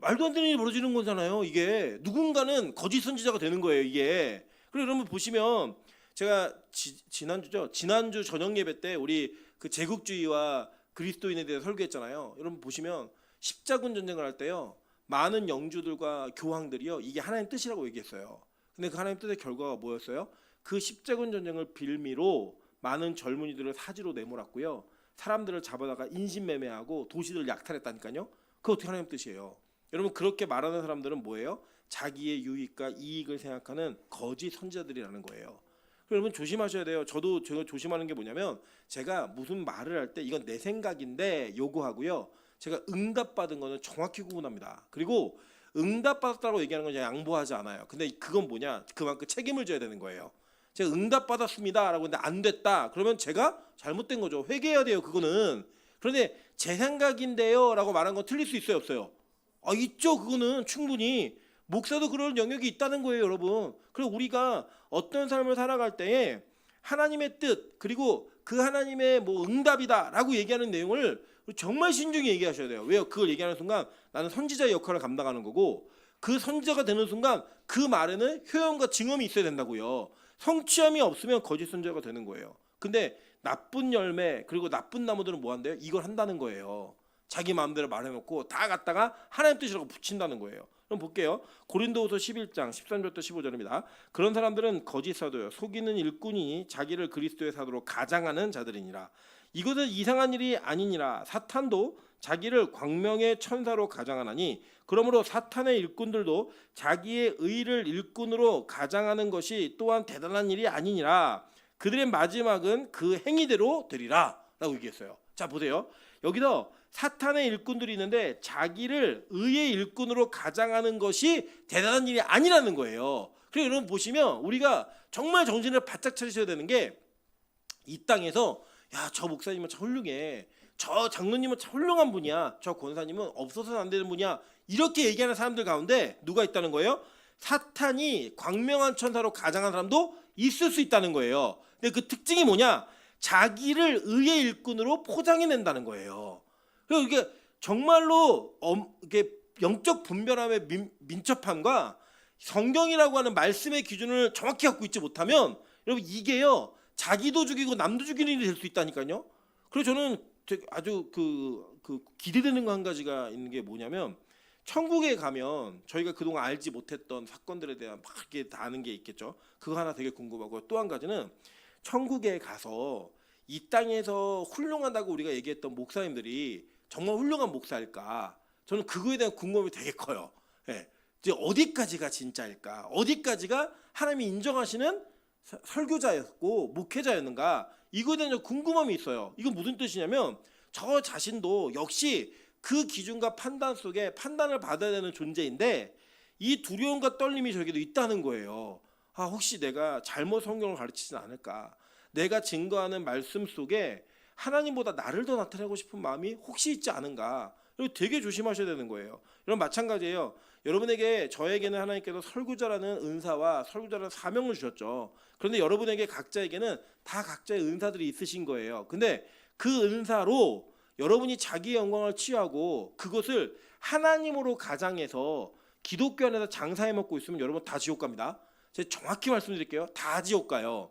말도 안 되는 일이 벌어지는 거잖아요. 이게 누군가는 거짓 선지자가 되는 거예요, 이게. 그리고 여러분 보시면 제가 지난주 저녁 예배 때 우리 그 제국주의와 그리스도인에 대해 설교했잖아요. 여러분 보시면 십자군 전쟁을 할 때요, 많은 영주들과 교황들이요, 이게 하나님 뜻이라고 얘기했어요. 근데 그 하나님 뜻의 결과가 뭐였어요? 그 십자군 전쟁을 빌미로 많은 젊은이들을 사지로 내몰았고요, 사람들을 잡아다가 인신매매하고 도시들을 약탈했다니까요. 그거 어떻게 하나님 뜻이에요? 여러분, 그렇게 말하는 사람들은 뭐예요? 자기의 유익과 이익을 생각하는 거짓 선지자들이라는 거예요. 여러분 조심하셔야 돼요. 제가 조심하는 게 뭐냐면, 제가 무슨 말을 할 때 이건 내 생각인데 요구하고요, 제가 응답받은 거는 정확히 구분합니다. 그리고 응답받았다고 얘기하는 건 제가 양보하지 않아요. 근데 그건 뭐냐? 그만큼 책임을 져야 되는 거예요. 제가 응답받았습니다라고 했는데 안 됐다. 그러면 제가 잘못된 거죠. 회개해야 돼요. 그거는. 그런데 제 생각인데요라고 말한 건 틀릴 수 있어요, 없어요? 있죠. 그거는 충분히 목사도 그런 영역이 있다는 거예요, 여러분. 그리고 우리가 어떤 삶을 살아갈 때에 하나님의 뜻, 그리고 그 하나님의 뭐 응답이다라고 얘기하는 내용을 정말 신중히 얘기하셔야 돼요. 왜요? 그걸 얘기하는 순간 나는 선지자의 역할을 감당하는 거고, 그 선지자가 되는 순간 그 말에는 효용과 증언이 있어야 된다고요. 성취함이 없으면 거짓 선지자가 되는 거예요. 근데 나쁜 열매 그리고 나쁜 나무들은 뭐 한대요? 이걸 한다는 거예요. 자기 마음대로 말해놓고 다 갖다가 하나님 뜻이라고 붙인다는 거예요. 그럼 볼게요. 고린도후서 11장 13절부터 15절입니다. 그런 사람들은 거짓 사도요, 속이는 일꾼이니 자기를 그리스도의 사도로 가장하는 자들이니라. 이것은 이상한 일이 아니니라. 사탄도 자기를 광명의 천사로 가장하나니, 그러므로 사탄의 일꾼들도 자기의 의를 일꾼으로 가장하는 것이 또한 대단한 일이 아니니라. 그들의 마지막은 그 행위대로 되리라 라고 얘기했어요. 자 보세요. 여기서 사탄의 일꾼들이 있는데 자기를 의의 일꾼으로 가장하는 것이 대단한 일이 아니라는 거예요. 그래서 여러분 보시면 우리가 정말 정신을 바짝 차리셔야 되는 게 이 땅에서 야, 저 목사님은 참 훌륭해, 저 장로님은 참 훌륭한 분이야, 저 권사님은 없어서는 안 되는 분이야, 이렇게 얘기하는 사람들 가운데 누가 있다는 거예요? 사탄이 광명한 천사로 가장한 사람도 있을 수 있다는 거예요. 근데 그 특징이 뭐냐? 자기를 의의 일꾼으로 포장해낸다는 거예요. 그리고 이게 정말로 이게 영적 분별함의 민첩함과 성경이라고 하는 말씀의 기준을 정확히 갖고 있지 못하면 여러분 이게요, 자기도 죽이고 남도 죽이는 일이 될 수 있다니까요. 그래서 저는 아주 기대되는 거 한 가지가 있는 게 뭐냐면, 천국에 가면 저희가 그동안 알지 못했던 사건들에 대한 막 이렇게 다 아는 게 있겠죠. 그거 하나 되게 궁금하고, 또 한 가지는 천국에 가서 이 땅에서 훌륭하다고 우리가 얘기했던 목사님들이 정말 훌륭한 목사일까? 저는 그거에 대한 궁금함이 되게 커요. 예. 이제 어디까지가 진짜일까? 어디까지가 하나님이 인정하시는 설교자였고 목회자였는가? 이거에 대한 궁금함이 있어요. 이건 무슨 뜻이냐면 저 자신도 역시 그 기준과 판단 속에 판단을 받아야 되는 존재인데 이 두려움과 떨림이 저에게도 있다는 거예요. 아, 혹시 내가 잘못 성경을 가르치진 않을까? 내가 증거하는 말씀 속에 하나님보다 나를 더 나타내고 싶은 마음이 혹시 있지 않은가? 이거 되게 조심하셔야 되는 거예요. 여러분 마찬가지예요. 여러분에게, 저에게는 하나님께서 설교자라는 은사와 설교자라는 사명을 주셨죠. 그런데 여러분에게 각자에게는 다 각자의 은사들이 있으신 거예요. 근데 그 은사로 여러분이 자기의 영광을 취하고 그것을 하나님으로 가장해서 기독교 안에서 장사해 먹고 있으면 여러분 다 지옥 갑니다. 제가 정확히 말씀드릴게요. 다 지옥 가요.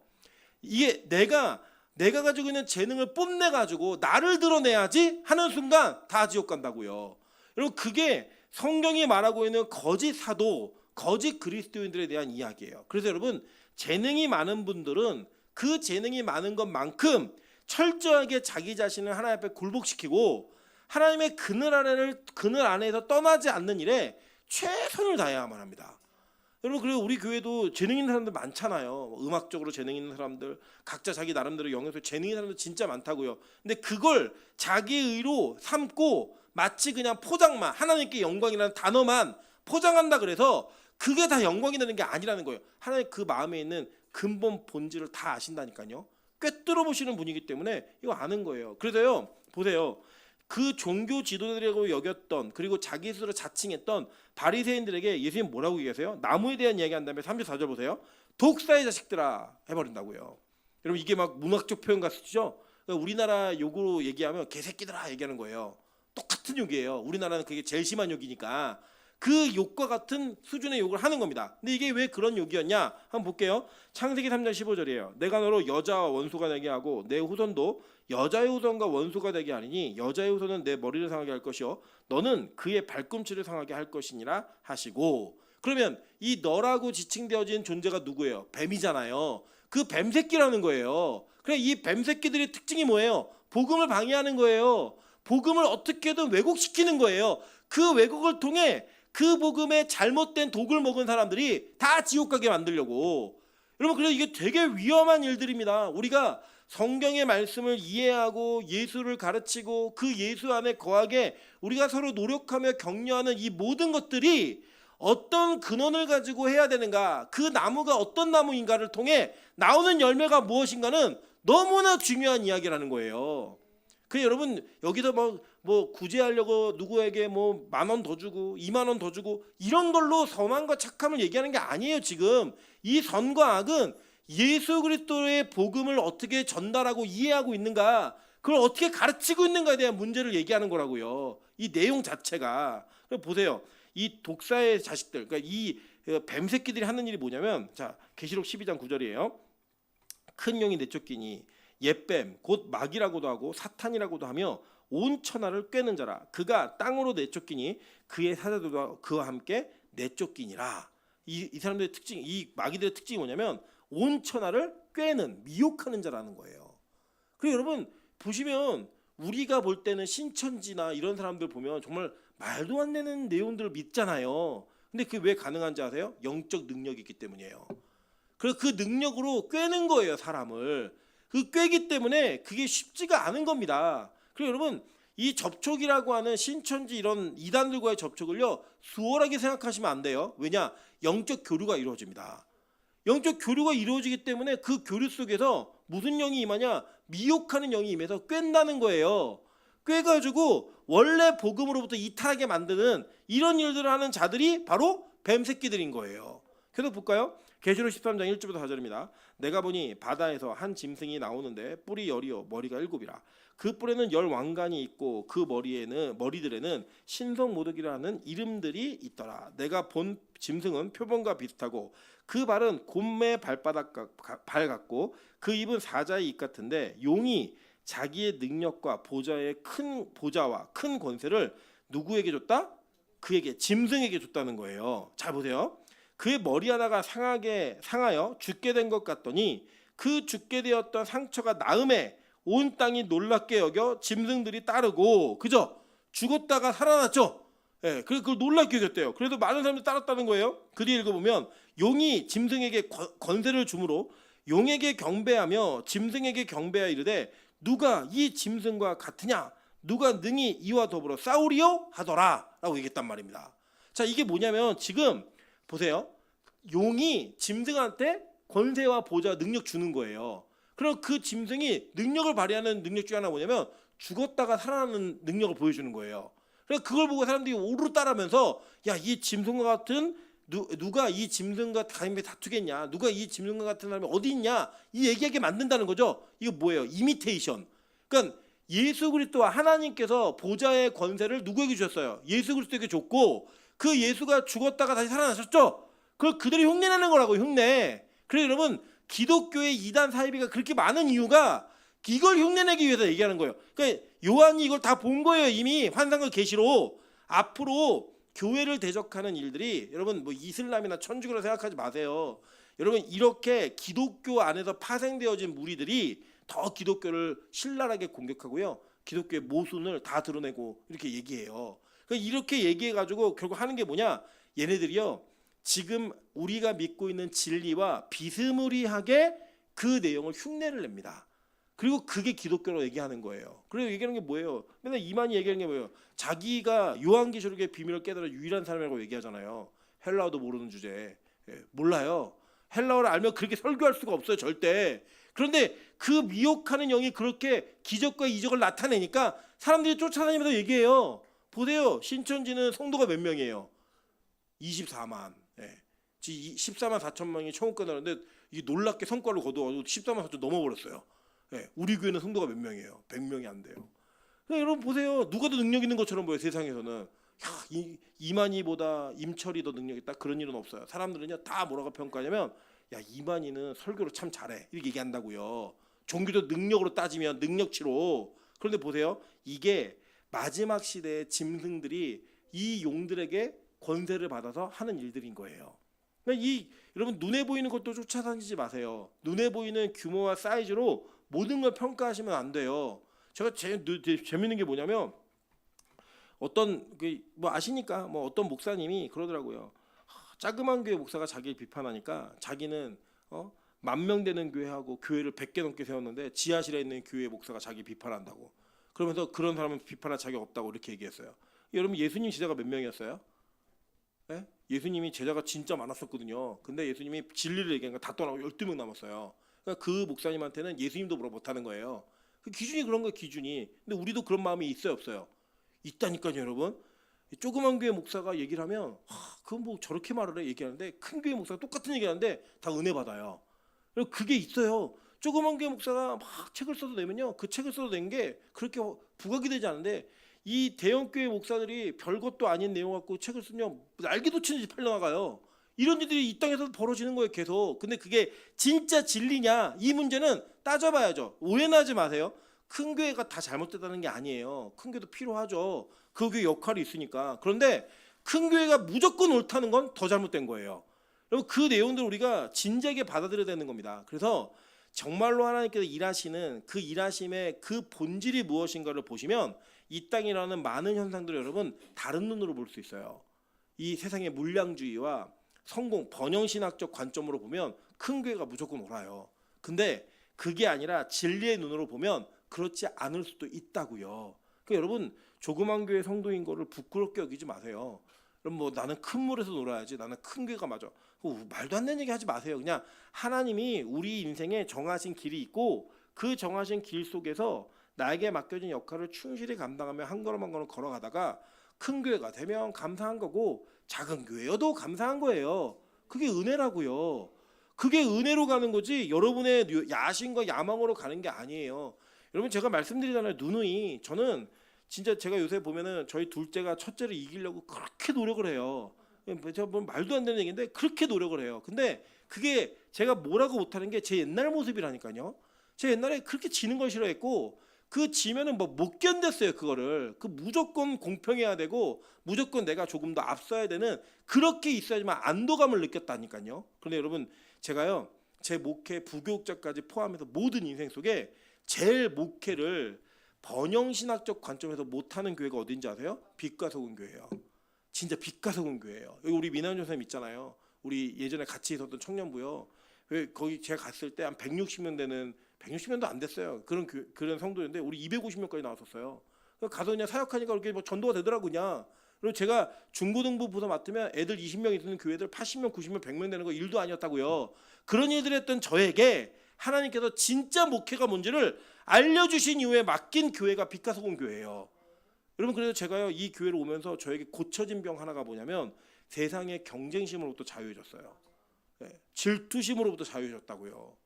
이게 내가 가지고 있는 재능을 뽐내 가지고 나를 드러내야지 하는 순간 다 지옥 간다고요. 여러분 그게 성경이 말하고 있는 거짓 사도, 거짓 그리스도인들에 대한 이야기예요. 그래서 여러분 재능이 많은 분들은 그 재능이 많은 것만큼 철저하게 자기 자신을 하나님 앞에 굴복시키고 하나님의 그늘 안에서 떠나지 않는 일에 최선을 다해야만 합니다. 여러분 그리고 우리 교회도 재능 있는 사람들 많잖아요. 음악적으로 재능 있는 사람들, 각자 자기 나름대로 영역에서 재능 있는 사람들 진짜 많다고요. 근데 그걸 자기의 의로 삼고 마치 그냥 포장만, 하나님께 영광이라는 단어만 포장한다 그래서 그게 다 영광이 되는 게 아니라는 거예요. 하나님 그 마음에 있는 근본 본질을 다 아신다니까요. 꿰뚫어 보시는 분이기 때문에 이거 아는 거예요. 그래서요, 보세요. 그 종교 지도자라고 여겼던, 그리고 자기 스스로 자칭했던 바리새인들에게 예수님 뭐라고 얘기하세요? 나무에 대한 이야기 한 다음에 34절 보세요. 독사의 자식들아 해버린다고요. 여러분 이게 막 문학적 표현 같으시죠? 우리나라 욕으로 얘기하면 개새끼들아 얘기하는 거예요. 똑같은 욕이에요. 우리나라는 그게 제일 심한 욕이니까 그 욕과 같은 수준의 욕을 하는 겁니다. 근데 이게 왜 그런 욕이었냐? 한번 볼게요. 창세기 3장 15절이에요. 내가 너로 여자와 원수가 되게 하고 내 후손도 여자의 후손과 원수가 되게 하리니 여자의 후손은 내 머리를 상하게 할 것이요 너는 그의 발꿈치를 상하게 할 것이니라 하시고, 그러면 이 너라고 지칭되어진 존재가 누구예요? 뱀이잖아요. 그 뱀새끼라는 거예요. 그래, 이 뱀새끼들의 특징이 뭐예요? 복음을 방해하는 거예요. 복음을 어떻게든 왜곡시키는 거예요. 그 왜곡을 통해 그 복음에 잘못된 독을 먹은 사람들이 다 지옥 가게 만들려고. 여러분 그래서 이게 되게 위험한 일들입니다. 우리가 성경의 말씀을 이해하고 예수를 가르치고 그 예수 안에 거하게 우리가 서로 노력하며 격려하는 이 모든 것들이 어떤 근원을 가지고 해야 되는가, 그 나무가 어떤 나무인가를 통해 나오는 열매가 무엇인가는 너무나 중요한 이야기라는 거예요. 그래서 여러분 여기서 뭐 구제하려고 누구에게 뭐 10,000원 더 주고 20,000원 더 주고 이런 걸로 선함과 착함을 얘기하는 게 아니에요. 지금 이 선과 악은 예수 그리스도의 복음을 어떻게 전달하고 이해하고 있는가, 그걸 어떻게 가르치고 있는가에 대한 문제를 얘기하는 거라고요. 이 내용 자체가. 보세요. 이 독사의 자식들, 그러니까 이 뱀새끼들이 하는 일이 뭐냐면, 자 계시록 12장 9절이에요. 큰 용이 내쫓기니 옛뱀 곧 마귀라고도 하고 사탄이라고도 하며 온 천하를 꿰는 자라. 그가 땅으로 내쫓기니 그의 사자들도 그와 함께 내쫓기니라. 이 사람들의 특징, 이 마귀들의 특징이 뭐냐면 온 천하를 꿰는, 미혹하는 자라는 거예요. 그리고 여러분 보시면 우리가 볼 때는 신천지나 이런 사람들 보면 정말 말도 안 되는 내용들을 믿잖아요. 근데 그게 왜 가능한지 아세요? 영적 능력이 있기 때문이에요. 그래서 그 능력으로 꿰는 거예요, 사람을. 그 꿰기 때문에 그게 쉽지가 않은 겁니다. 그리고 여러분 이 접촉이라고 하는 신천지 이런 이단들과의 접촉을요 수월하게 생각하시면 안 돼요. 왜냐? 영적 교류가 이루어집니다. 영적 교류가 이루어지기 때문에 그 교류 속에서 무슨 영이 임하냐? 미혹하는 영이 임해서 꿰다는 거예요. 꿰가지고 원래 복음으로부터 이탈하게 만드는 이런 일들을 하는 자들이 바로 뱀 새끼들인 거예요. 그래서 볼까요? 계시록 13장 1절부터 4절입니다. 내가 보니 바다에서 한 짐승이 나오는데 뿔이 10이요 머리가 7이라. 그 뿔에는 10 왕관이 있고 그 머리들에는 신성 모독이라는 이름들이 있더라. 내가 본 짐승은 표범과 비슷하고 그 발은 곰의 발 같고 그 입은 사자의 입 같은데 용이 자기의 능력과 보좌와 큰 권세를 누구에게 줬다? 그에게 짐승에게 줬다는 거예요. 잘 보세요. 그의 머리 하나가 상하여 죽게 된 것 같더니 그 죽게 되었던 상처가 나음에 온 땅이 놀랍게 여겨 짐승들이 따르고 그죠? 죽었다가 살아났죠. 예, 그걸 놀랍게 여겼대요. 그래도 많은 사람들이 따랐다는 거예요. 그 뒤에 읽어보면 용이 짐승에게 권세를 주므로 용에게 경배하며 짐승에게 경배하여 이르되 누가 이 짐승과 같으냐? 누가 능히 이와 더불어 싸우리요? 하더라 라고 얘기했단 말입니다. 자, 이게 뭐냐면 지금 보세요. 용이 짐승한테 권세와 보좌 능력 주는 거예요. 그럼 그 짐승이 능력을 발휘하는 능력 중에 하나 뭐냐면 죽었다가 살아나는 능력을 보여주는 거예요. 그래서 그걸 보고 사람들이 오르르 따르면서 야, 이 짐승과 같은 누가 이 짐승과 다투겠냐? 누가 이 짐승과 같은 사람이 어디 있냐? 이 얘기하게 만든다는 거죠. 이거 뭐예요? 이미테이션. 그러니까 예수 그리스도와 하나님께서 보좌의 권세를 누구에게 주셨어요? 예수 그리스도에게 줬고 그 예수가 죽었다가 다시 살아나셨죠? 그걸 그들이 흉내내는 거라고 흉내. 그래서 여러분 기독교의 이단 사이비가 그렇게 많은 이유가 이걸 흉내내기 위해서 얘기하는 거예요. 그러니까 요한이 이걸 다 본 거예요. 이미 환상과 계시로. 앞으로 교회를 대적하는 일들이 여러분 뭐 이슬람이나 천주교라 생각하지 마세요. 여러분 이렇게 기독교 안에서 파생되어진 무리들이 더 기독교를 신랄하게 공격하고요. 기독교의 모순을 다 드러내고 이렇게 얘기해요. 그러니까 이렇게 얘기해가지고 결국 하는 게 뭐냐? 얘네들이요. 지금 우리가 믿고 있는 진리와 비스무리하게 그 내용을 흉내를 냅니다. 그리고 그게 기독교로 얘기하는 거예요. 그리고 얘기하는 게 뭐예요? 맨날 이만희 얘기하는 게 뭐예요? 자기가 요한계시록의 비밀을 깨달은 유일한 사람이라고 얘기하잖아요. 헬라어도 모르는 주제에. 몰라요. 헬라어를 알면 그렇게 설교할 수가 없어요. 절대. 그런데 그 미혹하는 영이 그렇게 기적과 이적을 나타내니까 사람들이 쫓아다니면서 얘기해요. 보세요. 신천지는 성도가 몇 명이에요? 24만. 14만 4천 명이 처음 끝나는데 이게 놀랍게 성과를 거두어가지고 14만 4천 넘어버렸어요. 우리 교회는 성도가 몇 명이에요? 100명이 안 돼요. 그러니까 여러분 보세요. 누가 더 능력 있는 것처럼 보여요. 세상에서는. 이만희보다 임철이 더 능력 있다? 그런 일은 없어요. 사람들은요 다 뭐라고 평가하냐면 야, 이만희는 설교를 참 잘해 이렇게 얘기한다고요. 종교도 능력으로 따지면 능력치로. 그런데 보세요. 이게 마지막 시대의 짐승들이 이 용들에게 권세를 받아서 하는 일들인 거예요. 그러니까 여러분 눈에 보이는 것도 쫓아다니지 마세요. 눈에 보이는 규모와 사이즈로 모든 걸 평가하시면 안 돼요. 제가 제일 재밌는 게 뭐냐면 어떤 뭐 아시니까 뭐 어떤 목사님이 그러더라고요. 자그만 교회 목사가 자기를 비판하니까 자기는 10,000명 되는 교회하고 교회를 100개 넘게 세웠는데 지하실에 있는 교회 목사가 자기 비판한다고. 그러면서 그런 사람은 비판할 자격 없다고 이렇게 얘기했어요. 여러분 예수님 제자가 몇 명이었어요? 네? 예수님이 제자가 진짜 많았었거든요. 근데 예수님이 진리를 얘기하니까 다 떠나고 12명 남았어요. 그러니까 그 목사님한테는 예수님도 뭐라 못하는 거예요. 그 기준이 그런 거예요. 기준이. 근데 우리도 그런 마음이 있어요 없어요? 있다니까요 여러분. 조그만 교회 목사가 얘기를 하면 그건 뭐 저렇게 말을 해 얘기하는데 큰 교회 목사가 똑같은 얘기하는데 다 은혜 받아요. 그리고 그게 있어요. 조그만 교회 목사가 막 책을 써도 내면요. 그 책을 써도 낸 게 그렇게 부각이 되지 않는데 이 대형 교회 목사들이 별것도 아닌 내용 갖고 책을 쓰면 날개도 치는지 팔려나가요. 이런 일들이 이 땅에서 벌어지는 거예요 계속. 근데 그게 진짜 진리냐 이 문제는 따져봐야죠. 오해는 하지 마세요. 큰 교회가 다 잘못됐다는 게 아니에요. 큰 교회도 필요하죠. 그 교회 역할이 있으니까. 그런데 큰 교회가 무조건 옳다는 건 더 잘못된 거예요. 여러분 그 내용들 우리가 진지하게 받아들여야 되는 겁니다. 그래서 정말로 하나님께서 일하시는 그 일하심의 그 본질이 무엇인가를 보시면 이 땅에 일어나는 많은 현상들을 여러분 다른 눈으로 볼 수 있어요. 이 세상의 물량주의와 성공, 번영신학적 관점으로 보면 큰 교회가 무조건 옳아요. 근데 그게 아니라 진리의 눈으로 보면 그렇지 않을 수도 있다고요. 그러니까 여러분 조그만 교회 성도인 거를 부끄럽게 여기지 마세요. 그럼 뭐 나는 큰 물에서 놀아야지, 나는 큰 교회가 맞아. 말도 안 되는 얘기 하지 마세요. 그냥 하나님이 우리 인생에 정하신 길이 있고 그 정하신 길 속에서 나에게 맡겨진 역할을 충실히 감당하며 한 걸음 한 걸음 걸어가다가 큰 교회가 되면 감사한 거고 작은 교회여도 감사한 거예요. 그게 은혜라고요. 그게 은혜로 가는 거지 여러분의 야심과 야망으로 가는 게 아니에요. 여러분 제가 말씀드리잖아요. 누누이 저는 진짜 제가 요새 보면은 저희 둘째가 첫째를 이기려고 그렇게 노력을 해요. 제가 뭐 말도 안 되는 얘기인데 그렇게 노력을 해요. 근데 그게 제가 뭐라고 못하는 게 제 옛날 모습이라니까요. 제 옛날에 그렇게 지는 걸 싫어했고 그 지면은 뭐 못 견뎠어요. 그거를 그 무조건 공평해야 되고 무조건 내가 조금 더 앞서야 되는 그렇게 있어야지만 안도감을 느꼈다니까요. 그런데 여러분 제가요 제 목회 부교육자까지 포함해서 모든 인생 속에 제일 목회를 번영신학적 관점에서 못하는 교회가 어딘지 아세요? 빛과 소금 교회예요. 진짜 빛과 소금 교회예요. 여기 우리 민환 선생님 있잖아요. 우리 예전에 같이 있었던 청년부요. 왜 거기 제가 갔을 때 한 160명 되는 160명도 안 됐어요. 그런 성도였는데 우리 250명까지 나왔었어요. 가서 그냥 사역하니까 그렇게 뭐 전도가 되더라고 그냥. 그리고 제가 중고등부 부서 맡으면 애들 20명 있는 교회들 80명, 90명, 100명 되는 거 일도 아니었다고요. 그런 일들 했던 저에게 하나님께서 진짜 목회가 뭔지를 알려주신 이후에 맡긴 교회가 빛과 소금 교회예요. 여러분 그래서 제가요 이 교회로 오면서 저에게 고쳐진 병 하나가 뭐냐면 세상의 경쟁심으로부터 자유해졌어요. 네, 질투심으로부터 자유해졌다고요.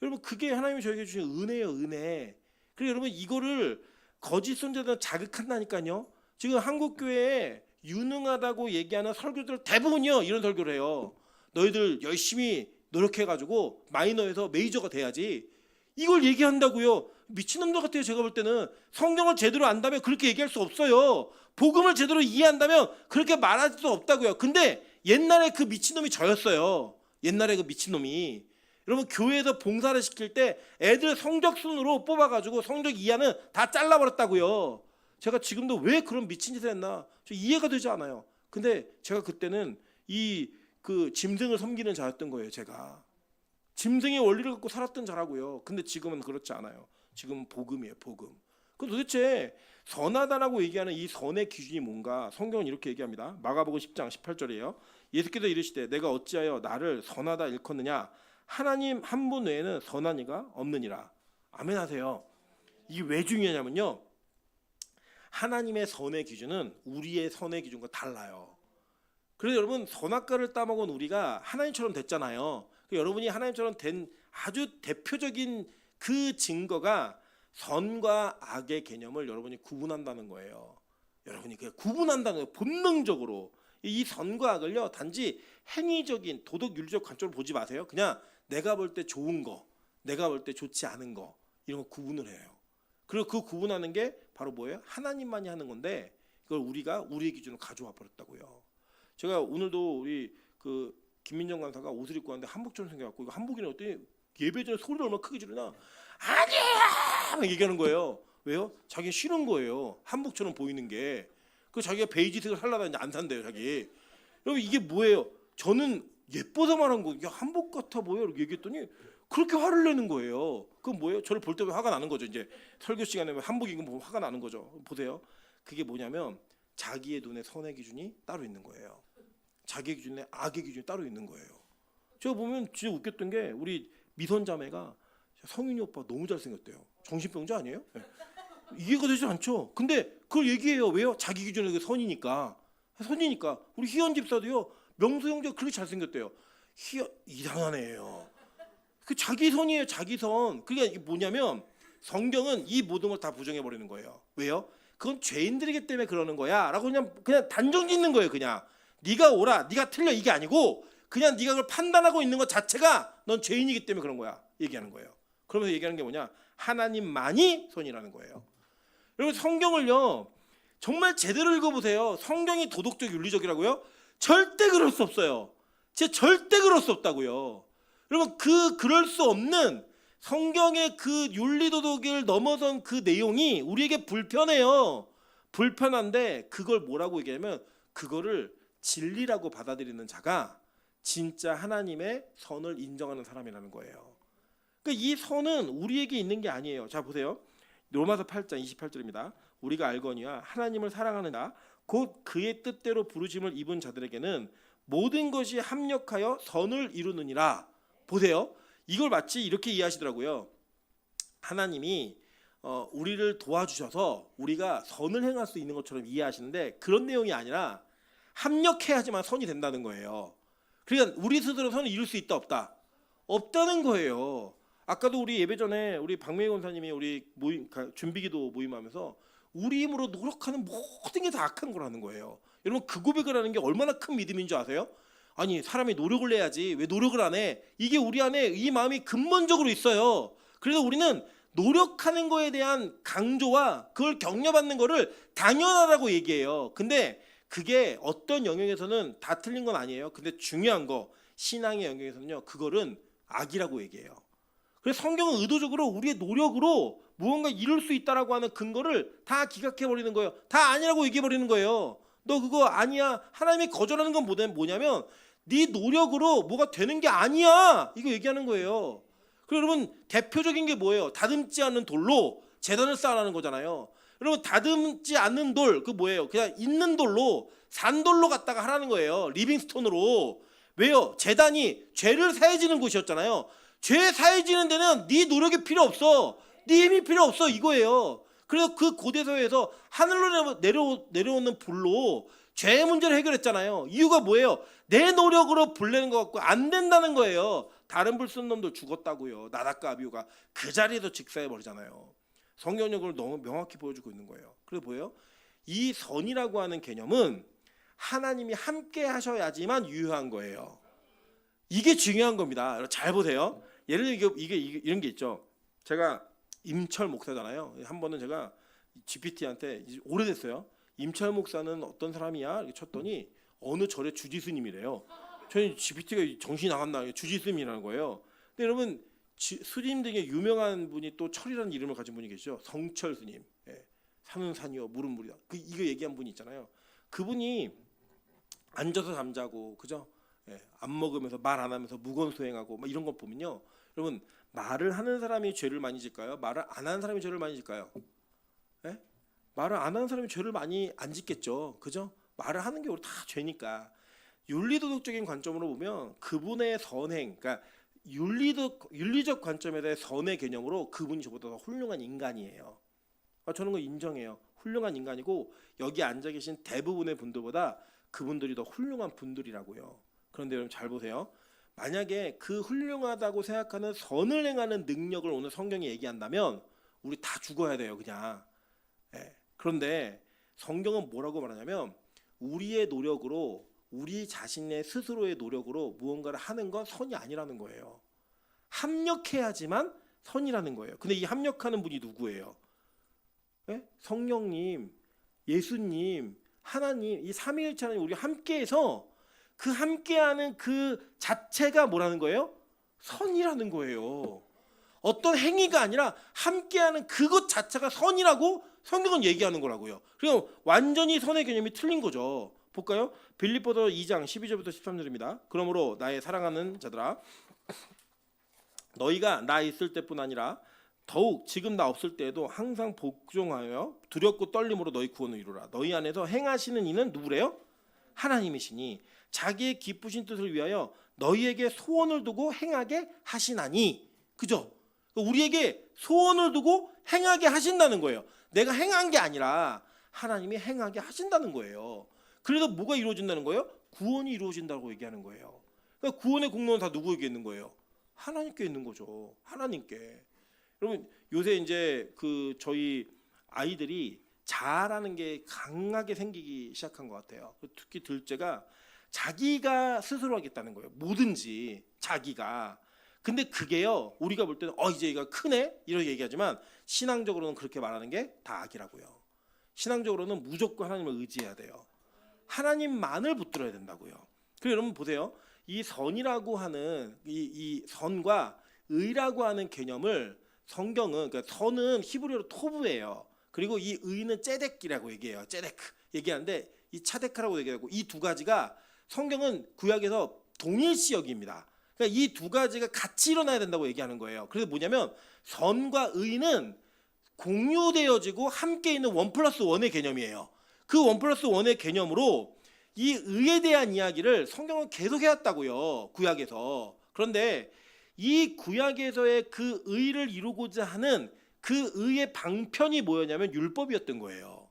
여러분 그게 하나님이 저에게 주신 은혜예요. 은혜. 그리고 여러분 이거를 거짓 선자들은 자극한다니까요. 지금 한국 교회에 유능하다고 얘기하는 설교들 대부분요 이런 설교를 해요. 너희들 열심히 노력해가지고 마이너에서 메이저가 돼야지. 이걸 얘기한다고요. 미친놈들 같아요. 제가 볼 때는 성경을 제대로 안다면 그렇게 얘기할 수 없어요. 복음을 제대로 이해한다면 그렇게 말할 수 없다고요. 근데 옛날에 그 미친놈이 저였어요. 옛날에 그 미친놈이. 여러분 교회에서 봉사를 시킬 때 애들 성적 순으로 뽑아가지고 성적 이하는 다 잘라버렸다고요. 제가 지금도 왜 그런 미친 짓을 했나 저 이해가 되지 않아요. 근데 제가 그때는 그 짐승을 섬기는 자였던 거예요. 제가 짐승의 원리를 갖고 살았던 자라고요. 근데 지금은 그렇지 않아요. 지금은 복음이에요. 복음. 그럼 도대체 선하다라고 얘기하는 이 선의 기준이 뭔가? 성경은 이렇게 얘기합니다. 마가복음 10장 18절이에요. 예수께서 이르시되 내가 어찌하여 나를 선하다 일컫느냐? 하나님 한 분 외에는 선한 이가 없느니라. 아멘 하세요. 이게 왜 중요하냐면요. 하나님의 선의 기준은 우리의 선의 기준과 달라요. 그래서 여러분 선악과를 따먹은 우리가 하나님처럼 됐잖아요. 여러분이 하나님처럼 된 아주 대표적인 그 증거가 선과 악의 개념을 여러분이 구분한다는 거예요. 여러분이 그 구분한다는 거예요. 본능적으로. 이 선과 악을요 단지 행위적인 도덕 윤리적 관점으로 보지 마세요. 그냥 내가 볼 때 좋은 거, 내가 볼 때 좋지 않은 거 이런 거 구분을 해요. 그리고 그 구분하는 게 바로 뭐예요? 하나님만이 하는 건데 그걸 우리가 우리의 기준으로 가져와 버렸다고요. 제가 오늘도 우리 그 김민정 간사가 옷을 입고 왔는데 한복처럼 생겨갖고 이거 한복이네 어때? 예배 전에 소리를 얼마나 크게 지르나? 아니야! 막 얘기하는 거예요. 왜요? 자기 싫은 거예요. 한복처럼 보이는 게. 그 자기가 베이지색을 하려다 이제 안 산대요, 자기. 여러분 이게 뭐예요? 저는 예뻐서 말한 거. 야 한복 같아 보여. 이렇게 얘기했더니 그렇게 화를 내는 거예요. 그건 뭐예요? 저를 볼 때 화가 나는 거죠. 이제 설교 시간에 한복 입은 거 보면 화가 나는 거죠. 보세요. 그게 뭐냐면 자기의 눈에 선의 기준이 따로 있는 거예요. 자기 기준에 악의 기준이 따로 있는 거예요. 제가 보면 진짜 웃겼던 게 우리 미선 자매가 성윤이 오빠 너무 잘생겼대요. 정신병자 아니에요? 네. 이해가 되지 않죠. 근데 그걸 얘기해요. 왜요? 자기 기준에 선이니까. 선이니까. 우리 희연 집사도요. 명수 형제가 그렇게 잘생겼대요. 희연 이상한 애예요. 그 자기 선이에요. 자기 선. 그러니까 이게 뭐냐면 성경은 이 모든 걸 다 부정해 버리는 거예요. 왜요? 그건 죄인들이기 때문에 그러는 거야라고 그냥 단정 짓는 거예요. 그냥 네가 옳아, 네가 틀려 이게 아니고 그냥 네가 그걸 판단하고 있는 것 자체가 넌 죄인이기 때문에 그런 거야. 얘기하는 거예요. 그러면서 얘기하는 게 뭐냐? 하나님만이 선이라는 거예요. 여러분 성경을요 정말 제대로 읽어보세요. 성경이 도덕적 윤리적이라고요? 절대 그럴 수 없어요. 진짜 절대 그럴 수 없다고요. 여러분 그럴 수 없는 성경의 그 윤리도덕을 넘어선 그 내용이 우리에게 불편해요. 불편한데 그걸 뭐라고 얘기하면 그거를 진리라고 받아들이는 자가 진짜 하나님의 선을 인정하는 사람이라는 거예요. 그러니까 이 선은 우리에게 있는 게 아니에요. 자 보세요. 로마서 8장 28절입니다. 우리가 알거니와 하나님을 사랑하느냐 곧 그의 뜻대로 부르심을 입은 자들에게는 모든 것이 합력하여 선을 이루느니라. 보세요. 이걸 마치 이렇게 이해하시더라고요. 하나님이 우리를 도와주셔서 우리가 선을 행할 수 있는 것처럼 이해하시는데 그런 내용이 아니라 합력해야지만 선이 된다는 거예요. 그러니까 우리 스스로 선을 이룰 수 있다 없다? 없다는 거예요. 아까도 우리 예배 전에 우리 박명희 권사님이 우리 모임 준비기도 모임하면서 우리 힘으로 노력하는 모든 게 다 악한 거라는 거예요. 여러분 그 고백을 하는 게 얼마나 큰 믿음인 줄 아세요? 아니 사람이 노력을 해야지 왜 노력을 안 해? 이게 우리 안에 이 마음이 근본적으로 있어요. 그래서 우리는 노력하는 거에 대한 강조와 그걸 격려받는 거를 당연하다고 얘기해요. 근데 그게 어떤 영역에서는 다 틀린 건 아니에요. 근데 중요한 거 신앙의 영역에서는요. 그거는 악이라고 얘기해요. 그래서 성경은 의도적으로 우리의 노력으로 무언가 이룰 수 있다라고 하는 근거를 다 기각해 버리는 거예요. 다 아니라고 얘기해 버리는 거예요. 너 그거 아니야. 하나님이 거절하는 건 뭐냐면 네 노력으로 뭐가 되는 게 아니야. 이거 얘기하는 거예요. 그리고 여러분 대표적인 게 뭐예요? 다듬지 않는 돌로 제단을 쌓아라는 거잖아요. 여러분 다듬지 않는 돌 그 뭐예요? 그냥 있는 돌로 산돌로 갖다가 하라는 거예요. 리빙스톤으로. 왜요? 제단이 죄를 사해지는 곳이었잖아요. 죄 사해지는 데는 네 노력이 필요 없어. 네 힘이 필요 없어 이거예요. 그래서 그 고대사회에서 하늘로 내려오는 불로 죄의 문제를 해결했잖아요. 이유가 뭐예요? 내 노력으로 불 내는 것 같고 안 된다는 거예요. 다른 불 쓴 놈들 죽었다고요. 나닥과 아비후가 그 자리에서 직사해 버리잖아요. 성경력을 너무 명확히 보여주고 있는 거예요. 그래서 뭐예요? 이 선이라고 하는 개념은 하나님이 함께 하셔야지만 유효한 거예요. 이게 중요한 겁니다. 잘 보세요. 예를 들어 이게 이런 게 있죠. 제가 임철 목사잖아요. 한 번은 제가 GPT한테 오래됐어요. 임철 목사는 어떤 사람이야? 이렇게 쳤더니 어느 절의 주지스님이래요. 저는 GPT가 정신이 나갔나 주지스님이라는 거예요. 근데 여러분 스님 중에 유명한 분이 또 철이라는 이름을 가진 분이 계시죠. 성철 스님. 예. 산은 산이요 물은 물이다. 이거 얘기한 분이 있잖아요. 그분이 앉아서 잠자고 그죠? 예. 안 먹으면서 말 안 하면서 무건수행하고 막 이런 거 보면요. 여러분 말을 하는 사람이 죄를 많이 질까요? 말을 안 하는 사람이 죄를 많이 질까요? 예? 말을 안 하는 사람이 죄를 많이 안 짓겠죠. 그죠? 말을 하는 게 우리 다 죄니까. 윤리도덕적인 관점으로 보면 그분의 선행, 그러니까 윤리적 관점에 대해 선의 개념으로 그분이 저보다 더 훌륭한 인간이에요. 저는 그거 인정해요. 훌륭한 인간이고 여기 앉아 계신 대부분의 분들보다 그분들이 더 훌륭한 분들이라고요. 그런데 여러분 잘 보세요. 만약에 그 훌륭하다고 생각하는 선을 행하는 능력을 오늘 성경이 얘기한다면 우리 다 죽어야 돼요 그냥. 예. 그런데 성경은 뭐라고 말하냐면 우리의 노력으로 우리 자신의 스스로의 노력으로 무언가를 하는 건 선이 아니라는 거예요. 합력해야지만 선이라는 거예요. 근데 이 합력하는 분이 누구예요? 예? 성령님, 예수님, 하나님 이 삼위일체는 우리 함께해서 그 함께하는 그 자체가 뭐라는 거예요? 선이라는 거예요. 어떤 행위가 아니라 함께하는 그것 자체가 선이라고 성경은 얘기하는 거라고요. 그럼 완전히 선의 개념이 틀린 거죠. 볼까요? 빌립보서 2장 12절부터 13절입니다. 그러므로 나의 사랑하는 자들아 너희가 나 있을 때뿐 아니라 더욱 지금 나 없을 때에도 항상 복종하여 두렵고 떨림으로 너희 구원을 이루라. 너희 안에서 행하시는 이는 누구래요? 하나님이시니 자기의 기쁘신 뜻을 위하여 너희에게 소원을 두고 행하게 하시나니. 그죠? 우리에게 소원을 두고 행하게 하신다는 거예요. 내가 행한 게 아니라 하나님이 행하게 하신다는 거예요. 그래서 뭐가 이루어진다는 거예요? 구원이 이루어진다고 얘기하는 거예요. 그러니까 구원의 공로는 다 누구에게 있는 거예요? 하나님께 있는 거죠. 하나님께. 여러분 요새 이제 그 저희 아이들이 자아라는 게 강하게 생기기 시작한 것 같아요. 특히 둘째가 자기가 스스로 하겠다는 거예요. 뭐든지 자기가. 근데 그게요 우리가 볼 때는 이제 얘가 크네 이렇게 얘기하지만 신앙적으로는 그렇게 말하는 게 다 악이라고요. 신앙적으로는 무조건 하나님을 의지해야 돼요. 하나님만을 붙들어야 된다고요. 그리고 여러분 보세요. 이 선이라고 하는 이 선과 의라고 하는 개념을 성경은 그러니까 선은 히브리어로 토브예요. 그리고 이 의는 째덱이라고 얘기해요. 째데크 얘기하는데 이 차데카라고 얘기하고 이 두 가지가 성경은 구약에서 동일시 여기입니다. 그러니까 이 두 가지가 같이 일어나야 된다고 얘기하는 거예요. 그래서 뭐냐면 선과 의는 공유되어지고 함께 있는 1+1의 개념이에요. 그 1+1의 개념으로 이 의에 대한 이야기를 성경은 계속 해왔다고요. 구약에서. 그런데 이 구약에서의 그 의를 이루고자 하는 그 의의 방편이 뭐였냐면 율법이었던 거예요.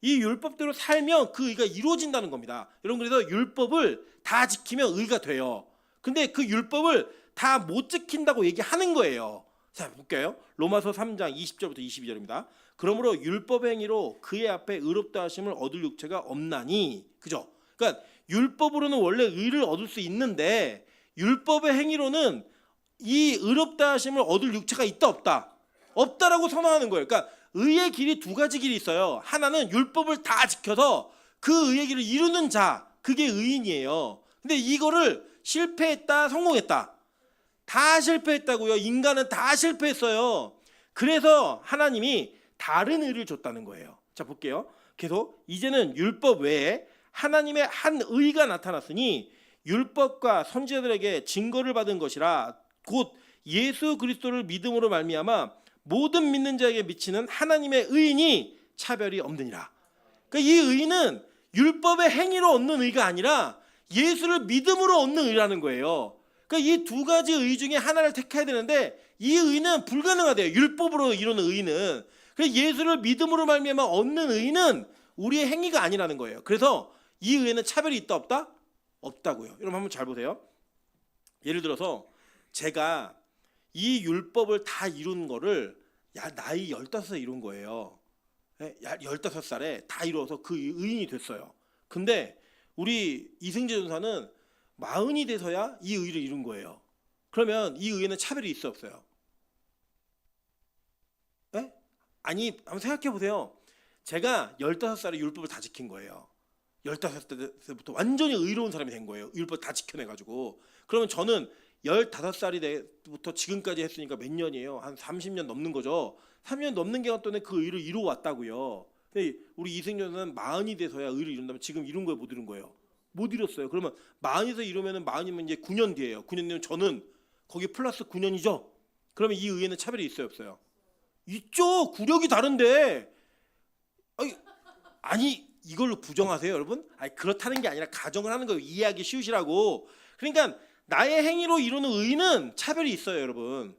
이 율법대로 살면 그 의가 이루어진다는 겁니다. 여러분, 그래서 율법을 다 지키면 의가 돼요. 근데 그 율법을 다 못 지킨다고 얘기하는 거예요. 자, 볼게요. 로마서 3장 20절부터 22절입니다. 그러므로 율법 행위로 그의 앞에 의롭다 하심을 얻을 육체가 없나니, 그죠? 그러니까 율법으로는 원래 의를 얻을 수 있는데 율법의 행위로는 이 의롭다 하심을 얻을 육체가 있다 없다? 없다라고 선언하는 거예요. 그러니까 의의 길이 두 가지 길이 있어요. 하나는 율법을 다 지켜서 그 의의 길을 이루는 자, 그게 의인이에요. 근데 이거를 실패했다, 성공했다. 다 실패했다고요. 인간은 다 실패했어요. 그래서 하나님이 다른 의를 줬다는 거예요. 자, 볼게요. 계속 이제는 율법 외에 하나님의 한 의가 나타났으니 율법과 선지자들에게 증거를 받은 것이라 곧 예수 그리스도를 믿음으로 말미암아 모든 믿는 자에게 미치는 하나님의 의인이 차별이 없느니라. 그러니까 이 의는 율법의 행위로 얻는 의가 아니라 예수를 믿음으로 얻는 의라는 거예요. 그러니까 이 두 가지 의 중에 하나를 택해야 되는데 이 의는 불가능하대요. 율법으로 이루는 의는. 그래서 예수를 믿음으로 말미암아 얻는 의는 우리의 행위가 아니라는 거예요. 그래서 이 의에는 차별이 있다 없다? 없다고요. 여러분 한번 잘 보세요. 예를 들어서 제가 이 율법을 다 이룬 거를 나이 15살에 이룬 거예요. 15살에 다 이루어서 그 의인이 됐어요. 근데 우리 이승재 전사는 40이 돼서야 이 의를 이룬 거예요. 그러면 이 의에는 차별이 있어 없어요? 네? 아니, 한번 생각해 보세요. 제가 15살에 율법을 다 지킨 거예요. 15살부터 완전히 의로운 사람이 된 거예요. 율법 다 지켜내가지고. 그러면 저는 15살부터 지금까지 했으니까 몇 년이에요? 한 30년 넘는 거죠. 30년 넘는 기간 동안에 그 의를 이루어왔다고요. 근데 우리 이승준은 40이 돼서야 의를 이룬다면 지금 이룬 거예요? 못 이룬 거예요? 못 이뤘어요. 그러면 40에서 이루면은 40이면 이제 9년 뒤에요. 9년 뒤면 저는 거기 플러스 9년이죠. 그러면 이 의에는 차별이 있어요, 없어요? 있죠. 구력이 다른데. 아니 이걸로 부정하세요, 여러분? 아니 그렇다는 게 아니라 가정을 하는 거예요. 이해하기 쉬우시라고. 그러니까 나의 행위로 이루는 의는 차별이 있어요, 여러분.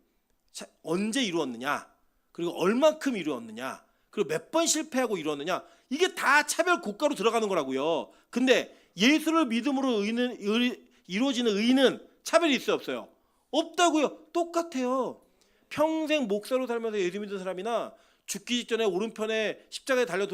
언제 이루었느냐, 그리고 얼만큼 이루었느냐, 그리고 몇 번 실패하고 이루었느냐, 이게 다 차별 고가로 들어가는 거라고요. 근데 예수를 믿음으로 이루어지는 의는 차별이 있어요, 없어요? 없다고요. 똑같아요. 평생 목사로 살면서 예수 믿는 사람이나 죽기 직전에 오른편에 십자가에 달려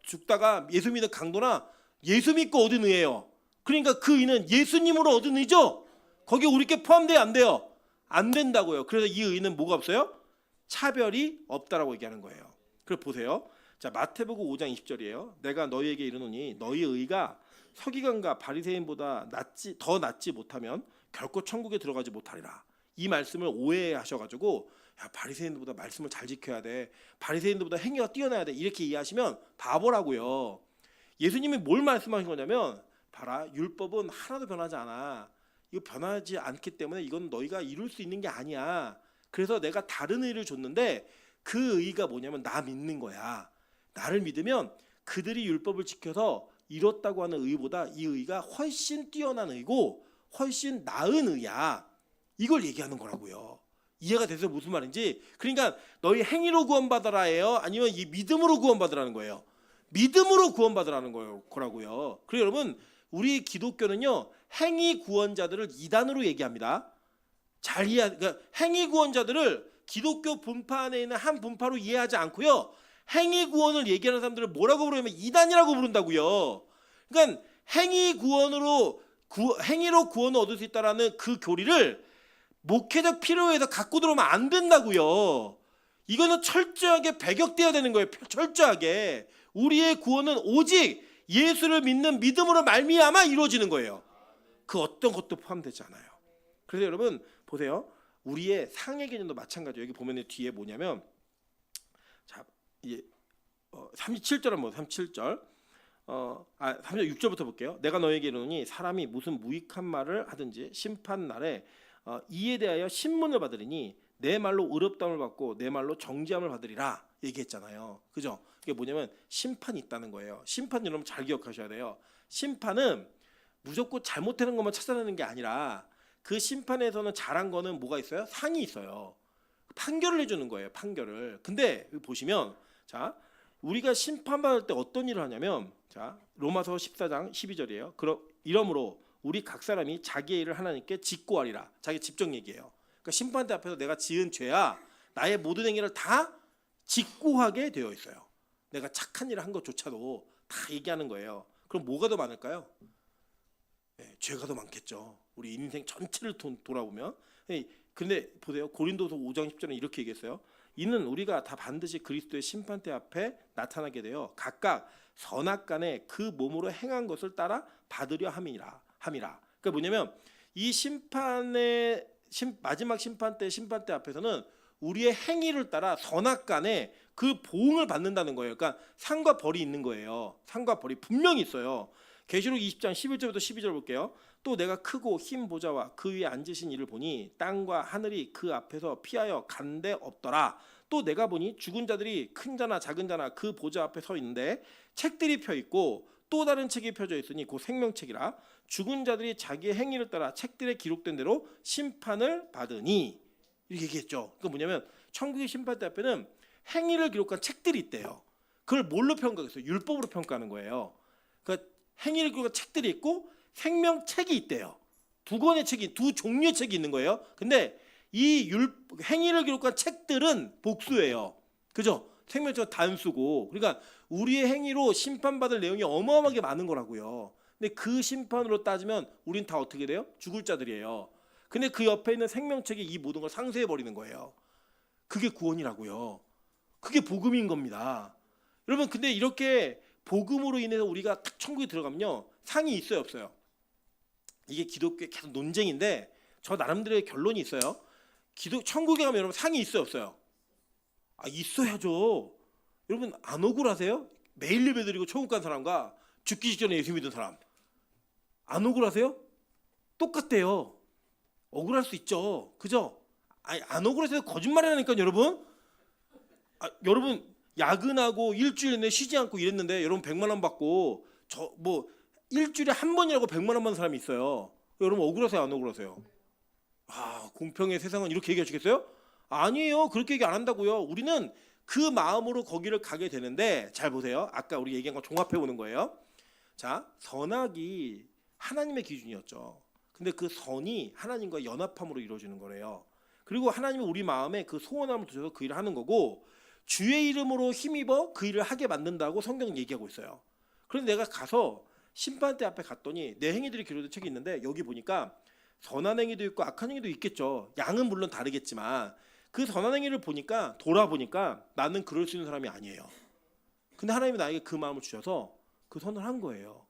죽다가 예수 믿는 강도나 예수 믿고 얻은 의예요. 그러니까 그 의는 예수님으로 얻은 의죠. 거기 우리께 포함돼야 안 돼요. 안 된다고요. 그래서 이 의는 뭐가 없어요? 차별이 없다라고 얘기하는 거예요. 그래서 보세요. 자, 마태복음 5장 20절이에요. 내가 너희에게 이르노니 너희의 의가 서기관과 바리새인보다 더 낫지 못하면 결코 천국에 들어가지 못하리라. 이 말씀을 오해하셔가지고 야, 바리새인들보다 말씀을 잘 지켜야 돼, 바리새인들보다 행위가 뛰어나야 돼, 이렇게 이해하시면 바보라고요. 예수님이 뭘 말씀하신 거냐면 봐라, 율법은 하나도 변하지 않아. 이거 변하지 않기 때문에 이건 너희가 이룰 수 있는 게 아니야. 그래서 내가 다른 의를 줬는데 그 의가 뭐냐면 나 믿는 거야. 나를 믿으면 그들이 율법을 지켜서 이뤘다고 하는 의보다 이 의가 훨씬 뛰어난 의고 훨씬 나은 의야. 이걸 얘기하는 거라고요. 이해가 돼서 무슨 말인지. 그러니까 너희 행위로 구원받아라예요, 아니면 이 믿음으로 구원받으라는 거예요? 믿음으로 구원받으라는 거라고요. 그리고 여러분, 우리 기독교는요 행위 구원자들을 이단으로 얘기합니다. 그러니까 행위 구원자들을 기독교 분파 안에 있는 한 분파로 이해하지 않고요, 행위 구원을 얘기하는 사람들을 뭐라고 부르냐면 이단이라고 부른다고요. 그러니까 행위로 구원을 얻을 수 있다라는 그 교리를 목회적 필요에서 갖고 들어오면 안 된다고요. 이거는 철저하게 배격돼야 되는 거예요. 철저하게. 우리의 구원은 오직 예수를 믿는 믿음으로 말미암아 이루어지는 거예요. 그 어떤 것도 포함되지 않아요. 그래서 여러분 보세요. 우리의 상해 개념도 마찬가지예요. 여기 보면 뒤에 뭐냐면, 자, 이제 37절 한번 37절. 36절부터 볼게요. 내가 너에게 이르노니 사람이 무슨 무익한 말을 하든지 심판 날에 이에 대하여 신문을 받으리니 내 말로 의롭다함을 받고 내 말로 정죄함을 받으리라. 얘기했잖아요. 그죠? 그게 뭐냐면 심판이 있다는 거예요. 심판 여러분 잘 기억하셔야 돼요. 심판은 무조건 잘못되는 것만 찾아내는 게 아니라 그 심판에서는 잘한 거는 뭐가 있어요? 상이 있어요. 판결을 해주는 거예요. 판결을. 근데 여기 보시면 자 우리가 심판받을 때 어떤 일을 하냐면 자 로마서 14장 12절이에요. 이러므로 우리 각 사람이 자기의 일을 하나님께 직고하리라. 자기 직접 얘기예요. 그러니까 심판대 앞에서 내가 지은 죄야 나의 모든 행위를 다 직고하게 되어 있어요. 내가 착한 일을 한 것조차도 다 얘기하는 거예요. 그럼 뭐가 더 많을까요? 네, 죄가 더 많겠죠. 우리 인생 전체를 돌아보면. 근데 보세요. 고린도서 5장 10절에 이렇게 얘기했어요. 이는 우리가 다 반드시 그리스도의 심판대 앞에 나타나게 되어 각각 선악간에 그 몸으로 행한 것을 따라 받으려 함이라. 그러니까 뭐냐면 이 마지막 심판대 앞에서는 우리의 행위를 따라 선악간에 그 보응을 받는다는 거예요. 그러니까 상과 벌이 있는 거예요. 상과 벌이 분명히 있어요. 계시록 20장 11절부터 12절 볼게요. 또 내가 크고 흰 보좌와 그 위에 앉으신 이를 보니 땅과 하늘이 그 앞에서 피하여 간데 없더라. 또 내가 보니 죽은 자들이 큰 자나 작은 자나 그 보좌 앞에 서 있는데 책들이 펴 있고 또 다른 책이 펴져 있으니 그 생명책이라. 죽은 자들이 자기의 행위를 따라 책들에 기록된 대로 심판을 받으니. 이렇게 얘기했죠. 그러니까 뭐냐면 천국의 심판대 앞에는 행위를 기록한 책들이 있대요. 그걸 뭘로 평가하겠어요? 율법으로 평가하는 거예요. 그러니까 행위를 기록한 책들이 있고 생명책이 있대요. 두 종류의 책이 있는 거예요. 근데 이 행위를 기록한 책들은 복수예요. 그죠? 생명책은 단수고. 그러니까 우리의 행위로 심판받을 내용이 어마어마하게 많은 거라고요. 근데 그 심판으로 따지면 우린 다 어떻게 돼요? 죽을 자들이에요. 근데 그 옆에 있는 생명책이 이 모든 걸 상쇄해 버리는 거예요. 그게 구원이라고요. 그게 복음인 겁니다. 여러분 근데 이렇게 복음으로 인해서 우리가 딱 천국에 들어가면요. 상이 있어요 없어요? 이게 기독교의 계속 논쟁인데 저 나름대로의 결론이 있어요. 천국에 가면 여러분 상이 있어요 없어요? 있어야죠. 여러분 안 억울하세요? 매일 예배드리고 천국 간 사람과 죽기 직전에 예수 믿은 사람 안 억울하세요? 똑같대요. 억울할 수 있죠. 그죠? 안 억울해서 거짓말이라니까 여러분. 여러분 야근하고 일주일 내내 쉬지 않고 일했는데 여러분 100만 원 받고 일주일에 한 번이라고 100만 원 받는 사람이 있어요. 여러분 억울하세요 안 억울하세요? 공평의 세상은 이렇게 얘기하시겠어요? 아니에요. 그렇게 얘기 안 한다고요. 우리는 그 마음으로 거기를 가게 되는데 잘 보세요. 아까 우리 얘기한 거 종합해 보는 거예요. 자, 선악이 하나님의 기준이었죠. 근데 그 선이 하나님과 연합함으로 이루어지는 거래요. 그리고 하나님은 우리 마음에 그 소원함을 두셔서 그 일을 하는 거고 주의 이름으로 힘입어 그 일을 하게 만든다고 성경은 얘기하고 있어요. 그런데 내가 가서 심판대 앞에 갔더니 내 행위들이 기록된 책이 있는데 여기 보니까 선한 행위도 있고 악한 행위도 있겠죠. 양은 물론 다르겠지만 그 선한 행위를 돌아보니까 나는 그럴 수 있는 사람이 아니에요. 근데 하나님이 나에게 그 마음을 주셔서 그 선을 한 거예요.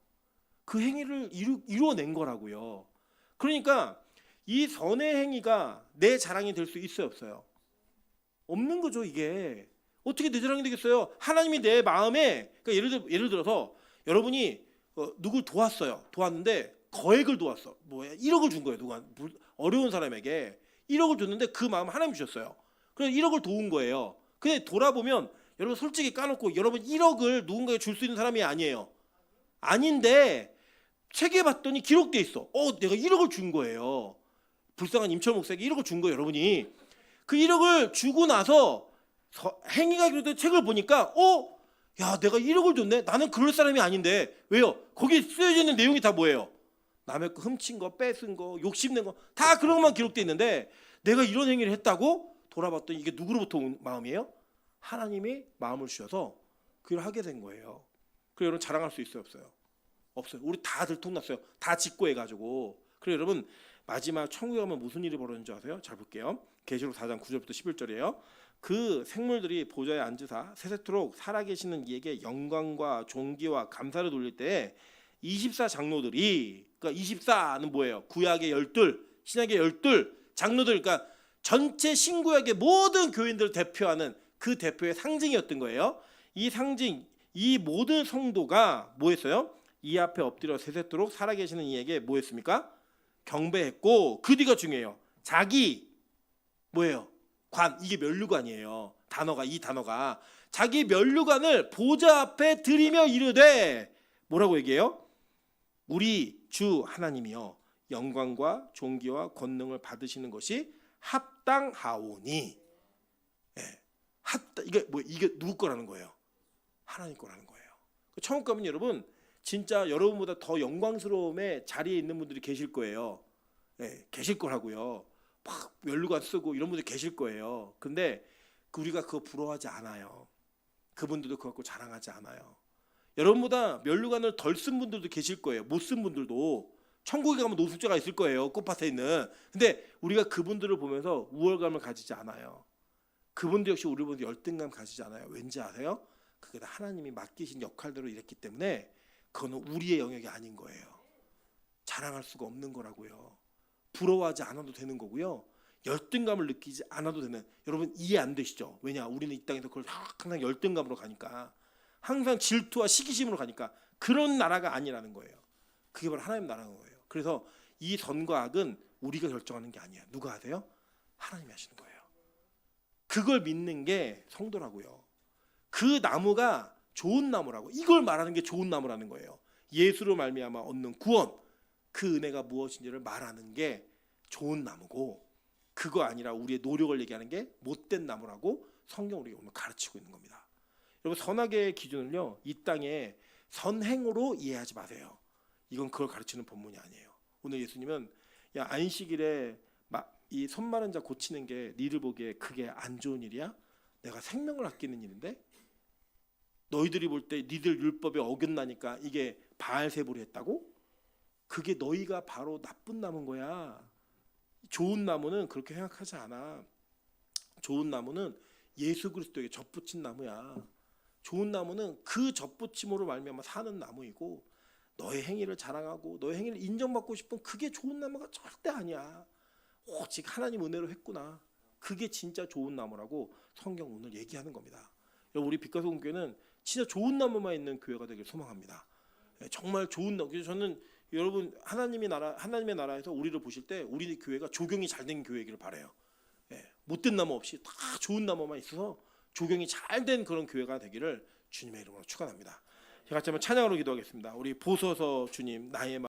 그 행위를 이루어낸 거라고요. 그러니까 이 선의 행위가 내 자랑이 될 수 있어요 없어요? 없는 거죠. 이게 어떻게 내 자랑이 되겠어요? 하나님이 내 마음에 그러니까 예를 들어서 여러분이 누굴 도왔는데 거액을 도왔어. 1억을 준 거예요. 누가 어려운 사람에게 1억을 줬는데 그 마음 하나님 주셨어요. 그래서 1억을 도운 거예요. 근데 돌아보면 여러분 솔직히 까놓고 여러분 1억을 누군가에게 줄 수 있는 사람이 아니에요. 아닌데 책에 봤더니 기록돼 있어. 내가 1억을 준 거예요. 불쌍한 임철 목사에게 1억을 준 거예요. 여러분이 그 1억을 주고 나서 행위가 기록된 책을 보니까 야 내가 1억을 줬네. 나는 그럴 사람이 아닌데. 왜요? 거기 쓰여져 있는 내용이 다 뭐예요? 남의 거 훔친 거, 뺏은 거, 욕심낸 거 다 그런 것만 기록돼 있는데 내가 이런 행위를 했다고 돌아봤더니 이게 누구로부터 온 마음이에요? 하나님이 마음을 주셔서 그 일을 하게 된 거예요. 그래서 여러분 자랑할 수 있어요 없어요? 없어요. 우리 다 들통났어요. 다 직고해가지고. 그래서 여러분 마지막 천국에 가면 무슨 일이 벌어지는지 아세요? 잘 볼게요. 계시록 4장 9절부터 11절이에요. 그 생물들이 보좌에 앉으사 세세토록 살아계시는 이에게 영광과 존귀와 감사를 돌릴 때 24장로들이 그러니까 24는 뭐예요? 구약의 12, 신약의 12 장로들 그러니까 전체 신구약의 모든 교인들을 대표하는 그 대표의 상징이었던 거예요. 이 상징, 이 모든 성도가 뭐 했어요? 이 앞에 엎드려 세세토록 살아계시는 이에게 뭐 했습니까? 경배했고 그 뒤가 중요해요. 자기 뭐예요? 관, 이게 면류관이에요. 이 단어가 자기 면류관을 보좌 앞에 들이며 이르되 뭐라고 얘기해요? 우리 주 하나님이여 영광과 존귀와 권능을 받으시는 것이 합당하오니. 예, 이게 누구 거라는 거예요? 하나님 거라는 거예요. 천국 가면 여러분 진짜 여러분보다 더 영광스러움의 자리에 있는 분들이 계실 거예요. 예, 계실 거라고요. 막 면류관 쓰고 이런 분들 계실 거예요. 근데 우리가 그거 부러워하지 않아요. 그분들도 그거 갖고 자랑하지 않아요. 여러분보다 면류관을 덜 쓴 분들도 계실 거예요. 못 쓴 분들도. 천국에 가면 노숙자가 있을 거예요. 꽃밭에 있는. 근데 우리가 그분들을 보면서 우월감을 가지지 않아요. 그분들 역시 우리 보면서 열등감 가지지 않아요. 왠지 아세요? 그게 다 하나님이 맡기신 역할대로 이랬기 때문에 그거는 우리의 영역이 아닌 거예요. 자랑할 수가 없는 거라고요. 부러워하지 않아도 되는 거고요. 열등감을 느끼지 않아도 되는. 여러분 이해 안 되시죠? 왜냐? 우리는 이 땅에서 그걸 항상 열등감으로 가니까, 항상 질투와 시기심으로 가니까. 그런 나라가 아니라는 거예요. 그게 바로 하나님 나라는 거예요. 그래서 이 선과 악은 우리가 결정하는 게 아니에요. 누가 하세요? 하나님이 하시는 거예요. 그걸 믿는 게 성도라고요. 그 나무가 좋은 나무라고. 이걸 말하는 게 좋은 나무라는 거예요. 예수로 말미암아 얻는 구원, 그 은혜가 무엇인지를 말하는 게 좋은 나무고, 그거 아니라 우리의 노력을 얘기하는 게 못된 나무라고 성경 우리가 오늘 가르치고 있는 겁니다. 여러분 선악의 기준을요, 이 땅에 선행으로 이해하지 마세요. 이건 그걸 가르치는 본문이 아니에요. 오늘 예수님은 야 안식일에 이 손 마른 자 고치는 게 니를 보기에 그게 안 좋은 일이야? 내가 생명을 아끼는 일인데 너희들이 볼 때 니들 율법에 어긋나니까 이게 바알세불이 했다고? 그게 너희가 바로 나쁜 나무인 거야. 좋은 나무는 그렇게 생각하지 않아. 좋은 나무는 예수 그리스도에게 젖붙인 나무야. 좋은 나무는 그 젖붙임으로 말미암아 사는 나무이고, 너의 행위를 자랑하고 너의 행위를 인정받고 싶은 그게 좋은 나무가 절대 아니야. 오직 하나님 은혜로 했구나. 그게 진짜 좋은 나무라고 성경 오늘 얘기하는 겁니다. 우리 빛과 소금 교회는 진짜 좋은 나무만 있는 교회가 되길 소망합니다. 정말 좋은 나무. 그래서 저는 여러분 하나님의 나라에서 우리를 보실 때 우리 교회가 조경이 잘 된 교회이기를 바라요. 못된 나무 없이 다 좋은 나무만 있어서 조경이 잘 된 그런 교회가 되기를 주님의 이름으로 축원합니다. 같이 한번 찬양으로 기도하겠습니다. 우리 보소서 주님, 나의